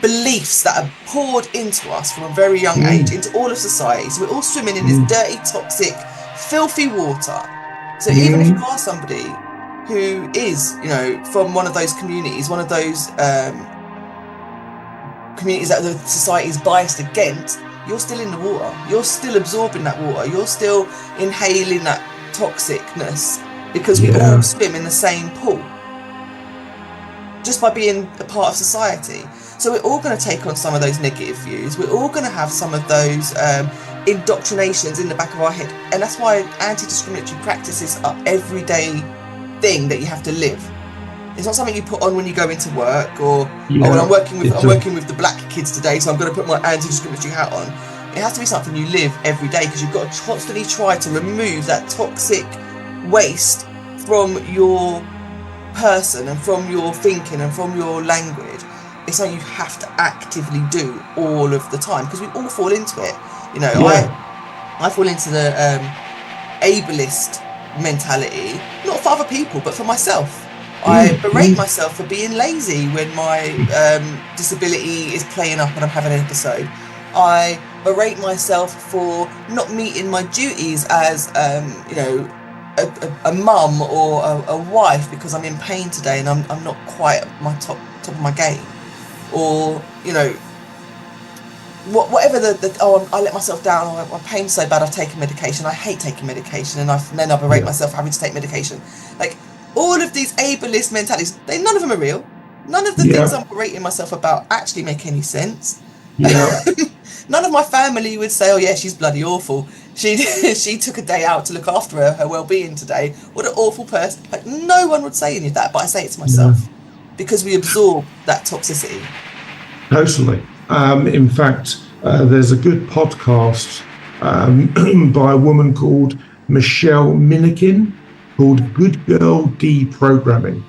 beliefs that are poured into us from a very young age, into all of society. So we're all swimming in this dirty, toxic, filthy water. So even if you are somebody who is, from one of those communities, one of those communities that the society is biased against, you're still in the water. You're still absorbing that water. You're still inhaling that toxicness, because we all swim in the same pool just by being a part of society. So we're all going to take on some of those negative views. We're all going to have some of those indoctrinations in the back of our head. And that's why anti-discriminatory practices are everyday thing that you have to live. It's not something you put on when you go into work, or I'm working with the black kids today, so I'm going to put my anti-discriminatory hat on. It has to be something you live every day, because you've got to constantly try to remove that toxic waste from your person and from your thinking and from your language. It's something you have to actively do all of the time, because we all fall into it. I fall into the ableist mentality, not for other people, but for myself. I berate myself for being lazy when my disability is playing up and I'm having an episode. I berate myself for not meeting my duties as, a mum or a wife, because I'm in pain today and I'm not quite at my top of my game. Or, whatever I let myself down, my pain's so bad I've taken medication. I hate taking medication, and then I berate myself for having to take medication. Like, all of these ableist mentalities, none of them are real. None of the things I'm berating myself about actually make any sense. None of my family would say, oh yeah, she's bloody awful. She took a day out to look after her well-being today. What an awful person. Like, no one would say any of that, but I say it to myself. Because we absorb that toxicity. Totally. In fact, there's a good podcast by a woman called Michelle Minikin, called Good Girl Deprogramming.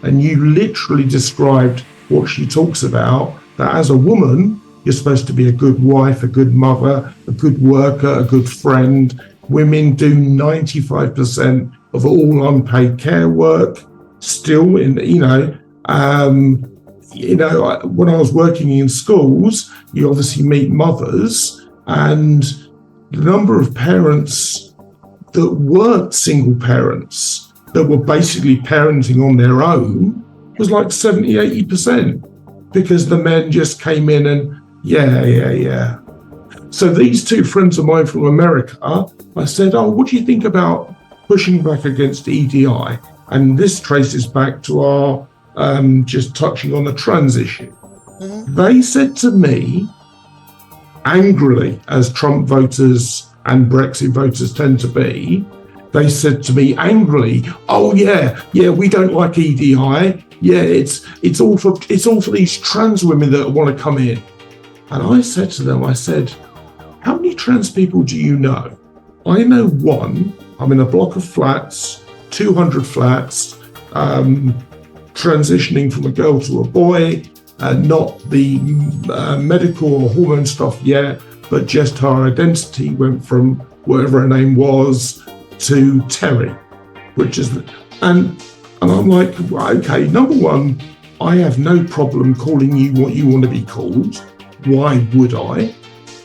And you literally described what she talks about, that as a woman, you're supposed to be a good wife, a good mother, a good worker, a good friend. Women do 95% of all unpaid care work still when I was working in schools, you obviously meet mothers, and the number of parents that weren't single parents, that were basically parenting on their own, was like 70, 80%, because the men just came in and yeah. So these two friends of mine from America, I said, oh, what do you think about pushing back against EDI? And this traces back to our just touching on the trans issue. Mm-hmm. They said to me, angrily, as Trump voters and Brexit voters tend to be, they said to me angrily, oh yeah, we don't like EDI. Yeah, it's all for these trans women that want to come in. And I said to them, how many trans people do you know? I know one. I'm in a block of flats, 200 flats, transitioning from a girl to a boy, not the medical or hormone stuff yet, but just her identity went from whatever her name was to Terry, which is, and I'm like, okay, number one, I have no problem calling you what you want to be called. Why would I?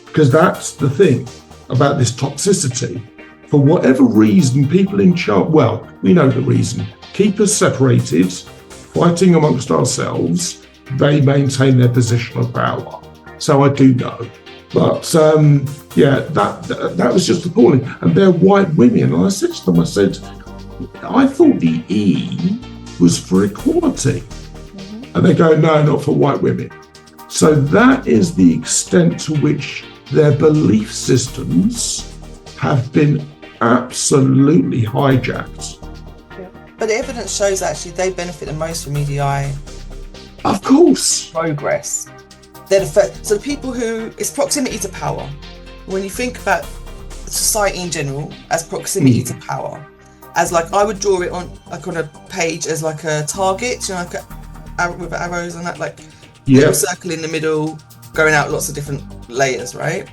Because that's the thing about this toxicity. For whatever reason, people in charge, well, we know the reason, keep us separated, fighting amongst ourselves, they maintain their position of power. So I do know. But that was just appalling. And they're white women. And I said to them, I thought the E was for equality. Mm-hmm. And they go, no, not for white women. So that is the extent to which their belief systems have been absolutely hijacked. Yeah. But the evidence shows actually they benefit the most from EDI. Of course. Progress. They're the first. So the people who, it's proximity to power. When you think about society in general as proximity to power, as like I would draw it on a page as like a target, like with arrows and that, like little circle in the middle, going out lots of different layers, right?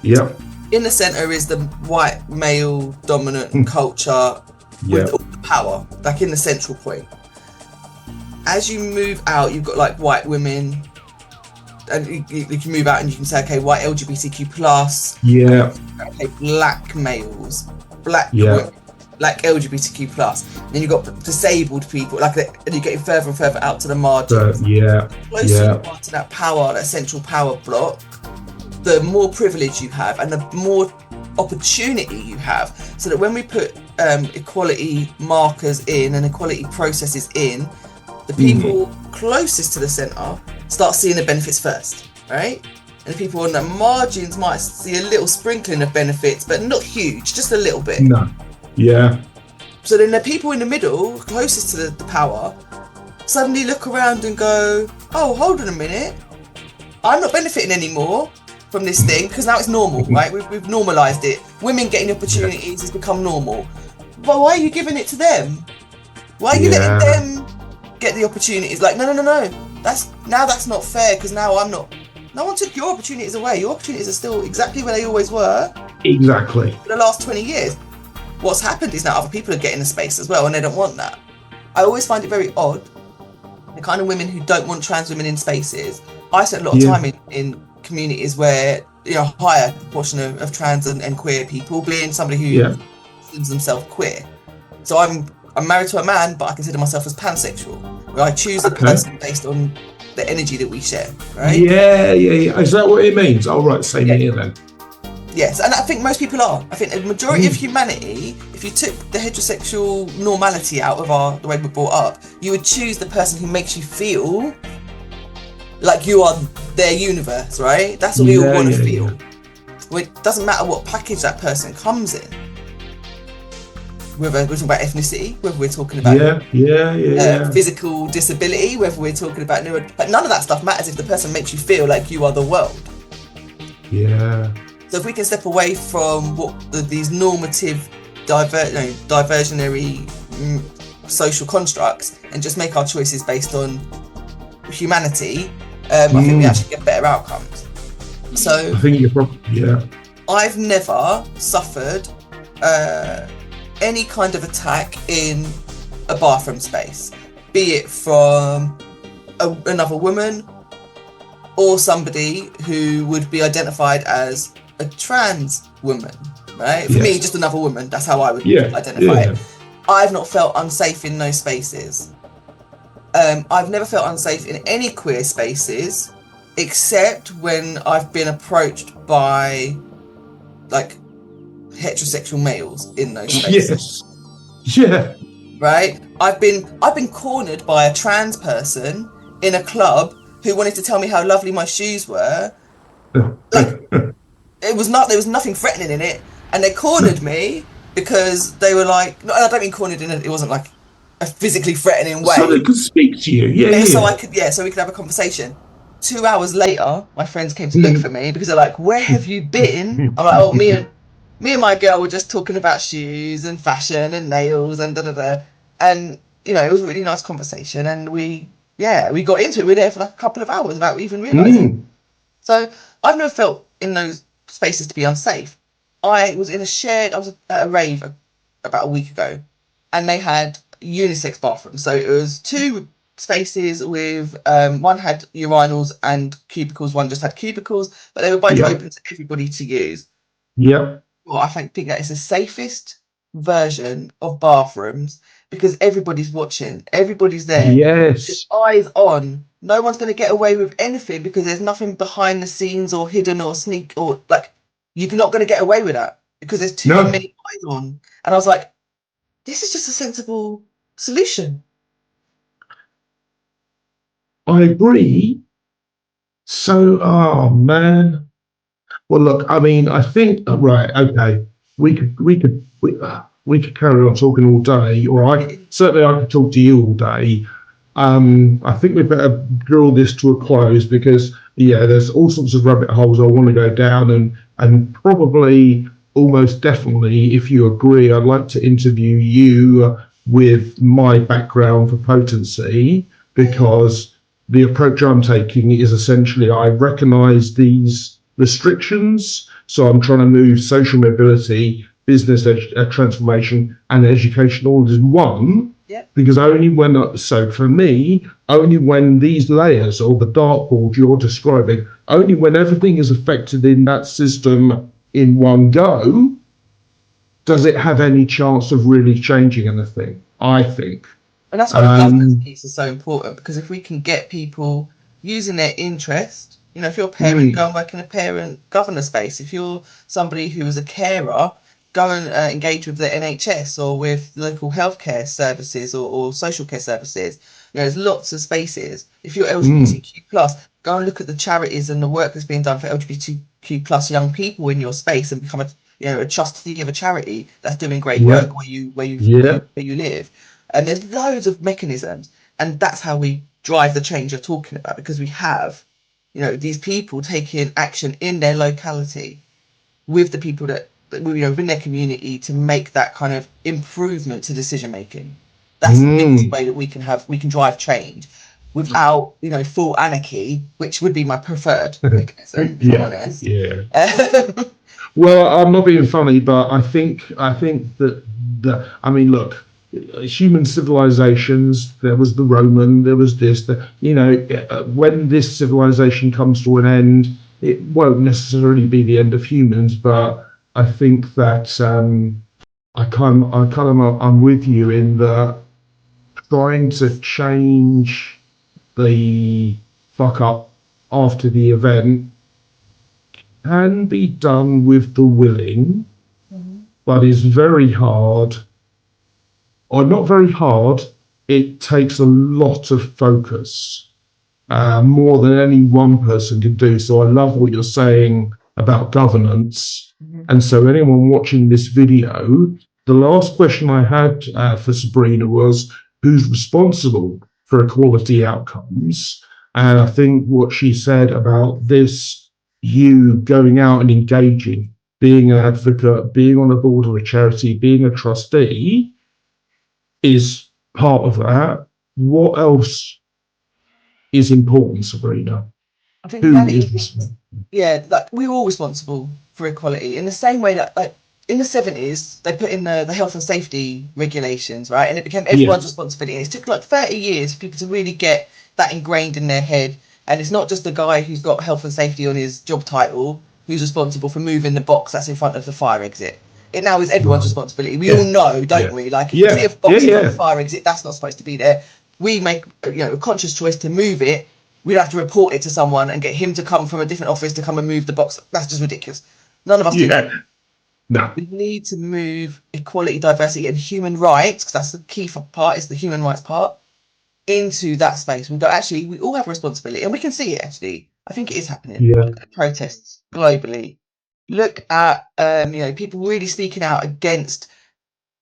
Yeah. In the center is the white male dominant culture with all the power, like in the central point. As you move out, you've got like white women, and you can move out and you can say, okay, white LGBTQ plus, okay, black males, black women, like LGBTQ plus. And then you've got disabled people, and you're getting further and further out to the margins. Closer you are to that power, that central power block, the more privilege you have and the more opportunity you have. So that when we put equality markers in and equality processes in, the people closest to the centre start seeing the benefits first, right? And the people on the margins might see a little sprinkling of benefits, but not huge, just a little bit. No. Yeah. So then the people in the middle, closest to the power, suddenly look around and go, oh, hold on a minute. I'm not benefiting anymore from this thing because now it's normal, right? We've normalised it. Women getting opportunities has become normal. But why are you giving it to them? Why are you letting them get the opportunities? Like, no. That's not fair because now I'm not. No one took your opportunities away. Your opportunities are still exactly where they always were. Exactly. For the last 20 years. What's happened is now other people are getting the space as well and they don't want that. I always find it very odd, the kind of women who don't want trans women in spaces. I spent a lot of time in communities where, higher proportion of trans and queer people, being somebody who considers themselves queer. So I'm married to a man, but I consider myself as pansexual, where I choose the person based on the energy that we share, right? Yeah. Is that what it means? Oh, right, same here then. Yes, and I think most people are. I think the majority of humanity, if you took the heterosexual normality out of the way we're brought up, you would choose the person who makes you feel like you are their universe, right? That's what we all want to feel. Well, it doesn't matter what package that person comes in. Whether we're talking about ethnicity, whether we're talking about physical disability, whether we're talking about but none of that stuff matters if the person makes you feel like you are the world. Yeah. So if we can step away from what these normative, diversionary social constructs and just make our choices based on humanity, I think we actually get better outcomes. So I think you're probably, I've never suffered any kind of attack in a bathroom space, be it from another woman or somebody who would be identified as a trans woman. right? For me, just another woman. That's how I would identify it. I've not felt unsafe in those spaces. I've never felt unsafe in any queer spaces, except when I've been approached by like heterosexual males in those spaces. Right? I've been cornered by a trans person in a club who wanted to tell me how lovely my shoes were. Like, there was nothing threatening in it, and they cornered me because they were like, no, I don't mean cornered in it wasn't like a physically threatening way. So they could speak to you. So we could have a conversation. 2 hours later, my friends came to look for me because they're like, "Where have you been?" I'm like, "Oh, me and my girl were just talking about shoes and fashion and nails and da da da." And it was a really nice conversation, and we got into it. We were there for like a couple of hours without even realizing. So I've never felt in those spaces to be unsafe. I was at a rave about a week ago, and they had unisex bathrooms. So it was two spaces with one had urinals and cubicles, one just had cubicles, but they were both open to everybody to use. Well, I think that is the safest version of bathrooms because everybody's watching, everybody's there. It's eyes on. No one's going to get away with anything because there's nothing behind the scenes or hidden or sneak or like you're not going to get away with that because there's too many eyes on. And I was like, this is just a sensible solution. I agree. So, oh man. Well, look. I mean, I think right. Okay, we could carry on talking all day, or I could talk to you all day. I think we better draw this to a close because there's all sorts of rabbit holes I want to go down, and probably almost definitely, if you agree, I'd like to interview you with my background for potency because the approach I'm taking is essentially I recognise these restrictions, so I'm trying to move social mobility, business transformation, and education all as one. Because for me, only when these layers or the dartboard you're describing, only when everything is affected in that system in one go, does it have any chance of really changing anything, I think. And that's why the governance piece is so important because if we can get people using their interest, if you're a parent, go and work in a parent governor space. If you're somebody who is a carer, go and engage with the NHS or with local healthcare services or social care services. There's lots of spaces. If you're LGBTQ plus, go and look at the charities and the work that's being done for LGBTQ plus young people in your space and become a trustee of a charity that's doing great work where you live. And there's loads of mechanisms, and that's how we drive the change you're talking about because we have, these people taking action in their locality with the people that within their community to make that kind of improvement to decision making. That's the biggest way that we can drive change without full anarchy, which would be my preferred mechanism. Well, I'm not being funny, but I think that look, human civilizations. There was the Roman. There was this. When this civilization comes to an end, it won't necessarily be the end of humans, but I think that I'm with you in the trying to change the fuck up after the event can be done with the willing, but is very hard, or not very hard. It takes a lot of focus, more than any one person can do. So I love what you're saying about governance. And so anyone watching this video, the last question I had for Sabrina was, who's responsible for equality outcomes? And I think what she said about this, you going out and engaging, being an advocate, being on the board of a charity, being a trustee, is part of that. What else is important, Sabrina? I think like we're all responsible for equality in the same way that like in the 70s they put in the health and safety regulations, right? And it became everyone's responsibility. And it took like 30 years for people to really get that ingrained in their head. And it's not just the guy who's got health and safety on his job title who's responsible for moving the box that's in front of the fire exit. it now is everyone's responsibility. We all know, don't we? Like, if you see a box with a fire exit, that's not supposed to be there. We make, a conscious choice to move it. We'd have to report it to someone and get him to come from a different office to come and move the box. That's just ridiculous. None of us do that. No. We need to move equality, diversity, and human rights, because that's the key part, is the human rights part, into that space. We go, actually, we all have a responsibility, and we can see it, actually. I think it is happening. Yeah. Protests globally. Look at, people really speaking out against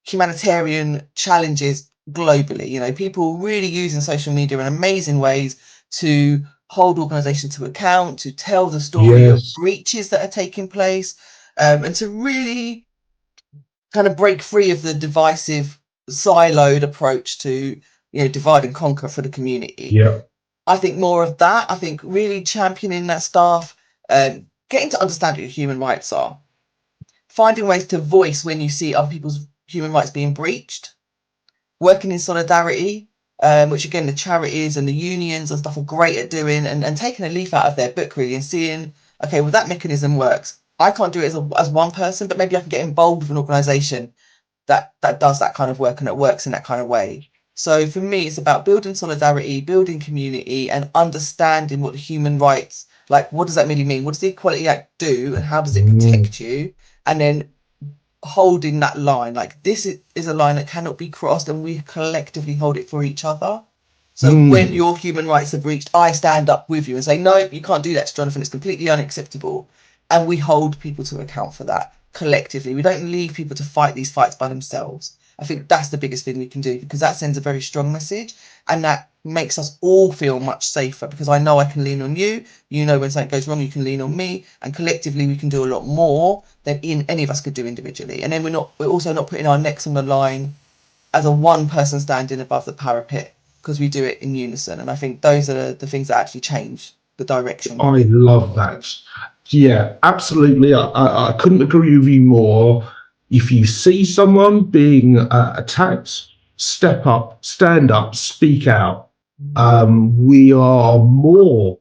humanitarian challenges globally. People really using social media in amazing ways to hold organisations to account, to tell the story of breaches that are taking place, and to really kind of break free of the divisive, siloed approach to, divide and conquer for the community. Yeah. I think more of that. I think really championing that staff, getting to understand what human rights are, finding ways to voice when you see other people's human rights being breached, working in solidarity, which again the charities and the unions and stuff are great at doing, and taking a leaf out of their book really and seeing, okay, well, that mechanism works. I can't do it as one person, but maybe I can get involved with an organisation that does that kind of work and that works in that kind of way. So for me, it's about building solidarity, building community, and understanding what the human rights, like, what does that really mean? What does the Equality Act do, and how does it protect you? And then holding that line, like, this is a line that cannot be crossed, and we collectively hold it for each other. So when your human rights are breached, I stand up with you and say, no, you can't do that to Jonathan. It's completely unacceptable. And we hold people to account for that collectively. We don't leave people to fight these fights by themselves. I think that's the biggest thing we can do, because that sends a very strong message, and that makes us all feel much safer, because I know I can lean on you. When something goes wrong, you can lean on me, and collectively we can do a lot more than any of us could do individually. And then we're also not putting our necks on the line as a one person standing above the parapet, because we do it in unison. And I think those are the things that actually change the direction. I love that. Yeah, absolutely. I couldn't agree with you more. If you see someone being attacked, step up, stand up, speak out. We are more,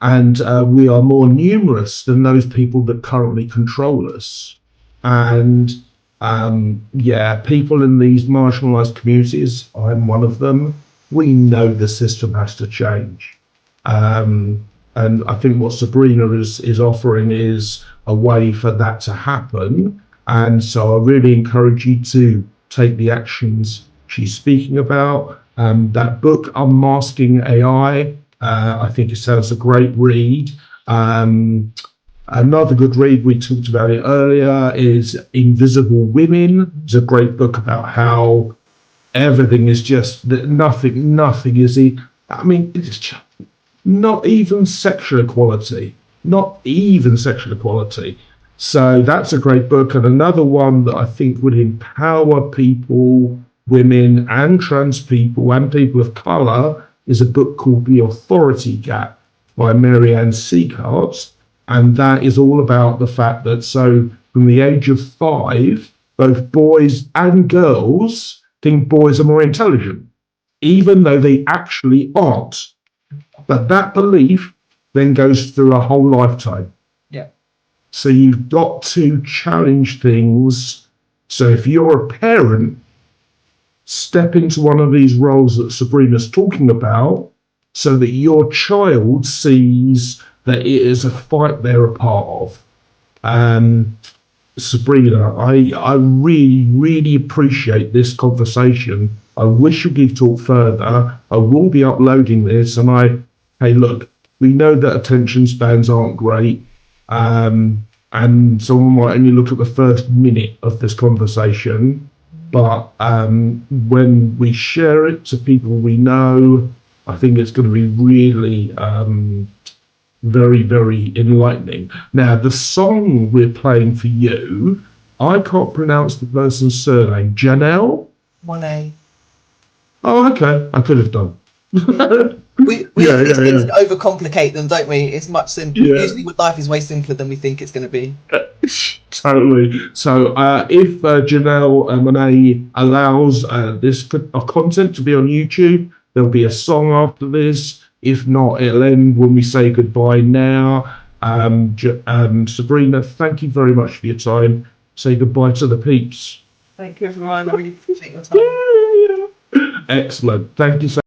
and we are more numerous than those people that currently control us. And people in these marginalised communities, I'm one of them, we know the system has to change. And I think what Sabrina is offering is a way for that to happen. And so I really encourage you to take the actions she's speaking about. That book, Unmasking AI, I think it sounds a great read. Another good read, we talked about it earlier, is Invisible Women. It's a great book about how everything is just, nothing is, it's just, not even sexual equality. So that's a great book. And another one that I think would empower people, women and trans people and people of colour, is a book called The Authority Gap by Marianne Sieghart. And that is all about the fact that, so from the age of 5, both boys and girls think boys are more intelligent, even though they actually aren't. But that belief then goes through a whole lifetime. Yeah. So you've got to challenge things. So if you're a parent, step into one of these roles that Sabrina's talking about, so that your child sees that it is a fight they're a part of. Sabrina, I really, really appreciate this conversation. I wish we could talk further. I will be uploading this, and hey, look, we know that attention spans aren't great, and someone might only look at the first minute of this conversation, but when we share it to people we know, I think it's going to be really very, very enlightening. Now, the song we're playing for you, I can't pronounce the person's surname. Janelle? Monet. Oh, okay. I could have done. We overcomplicate them, don't we? It's much simpler. Yeah. Usually life is way simpler than we think it's going to be. Totally. So if Janelle Monet allows this content to be on YouTube, there'll be a song after this. If not, it'll end when we say goodbye now. Sabrina, thank you very much for your time. say goodbye to the peeps. Thank you, everyone. I really appreciate your time. Excellent. Thank you so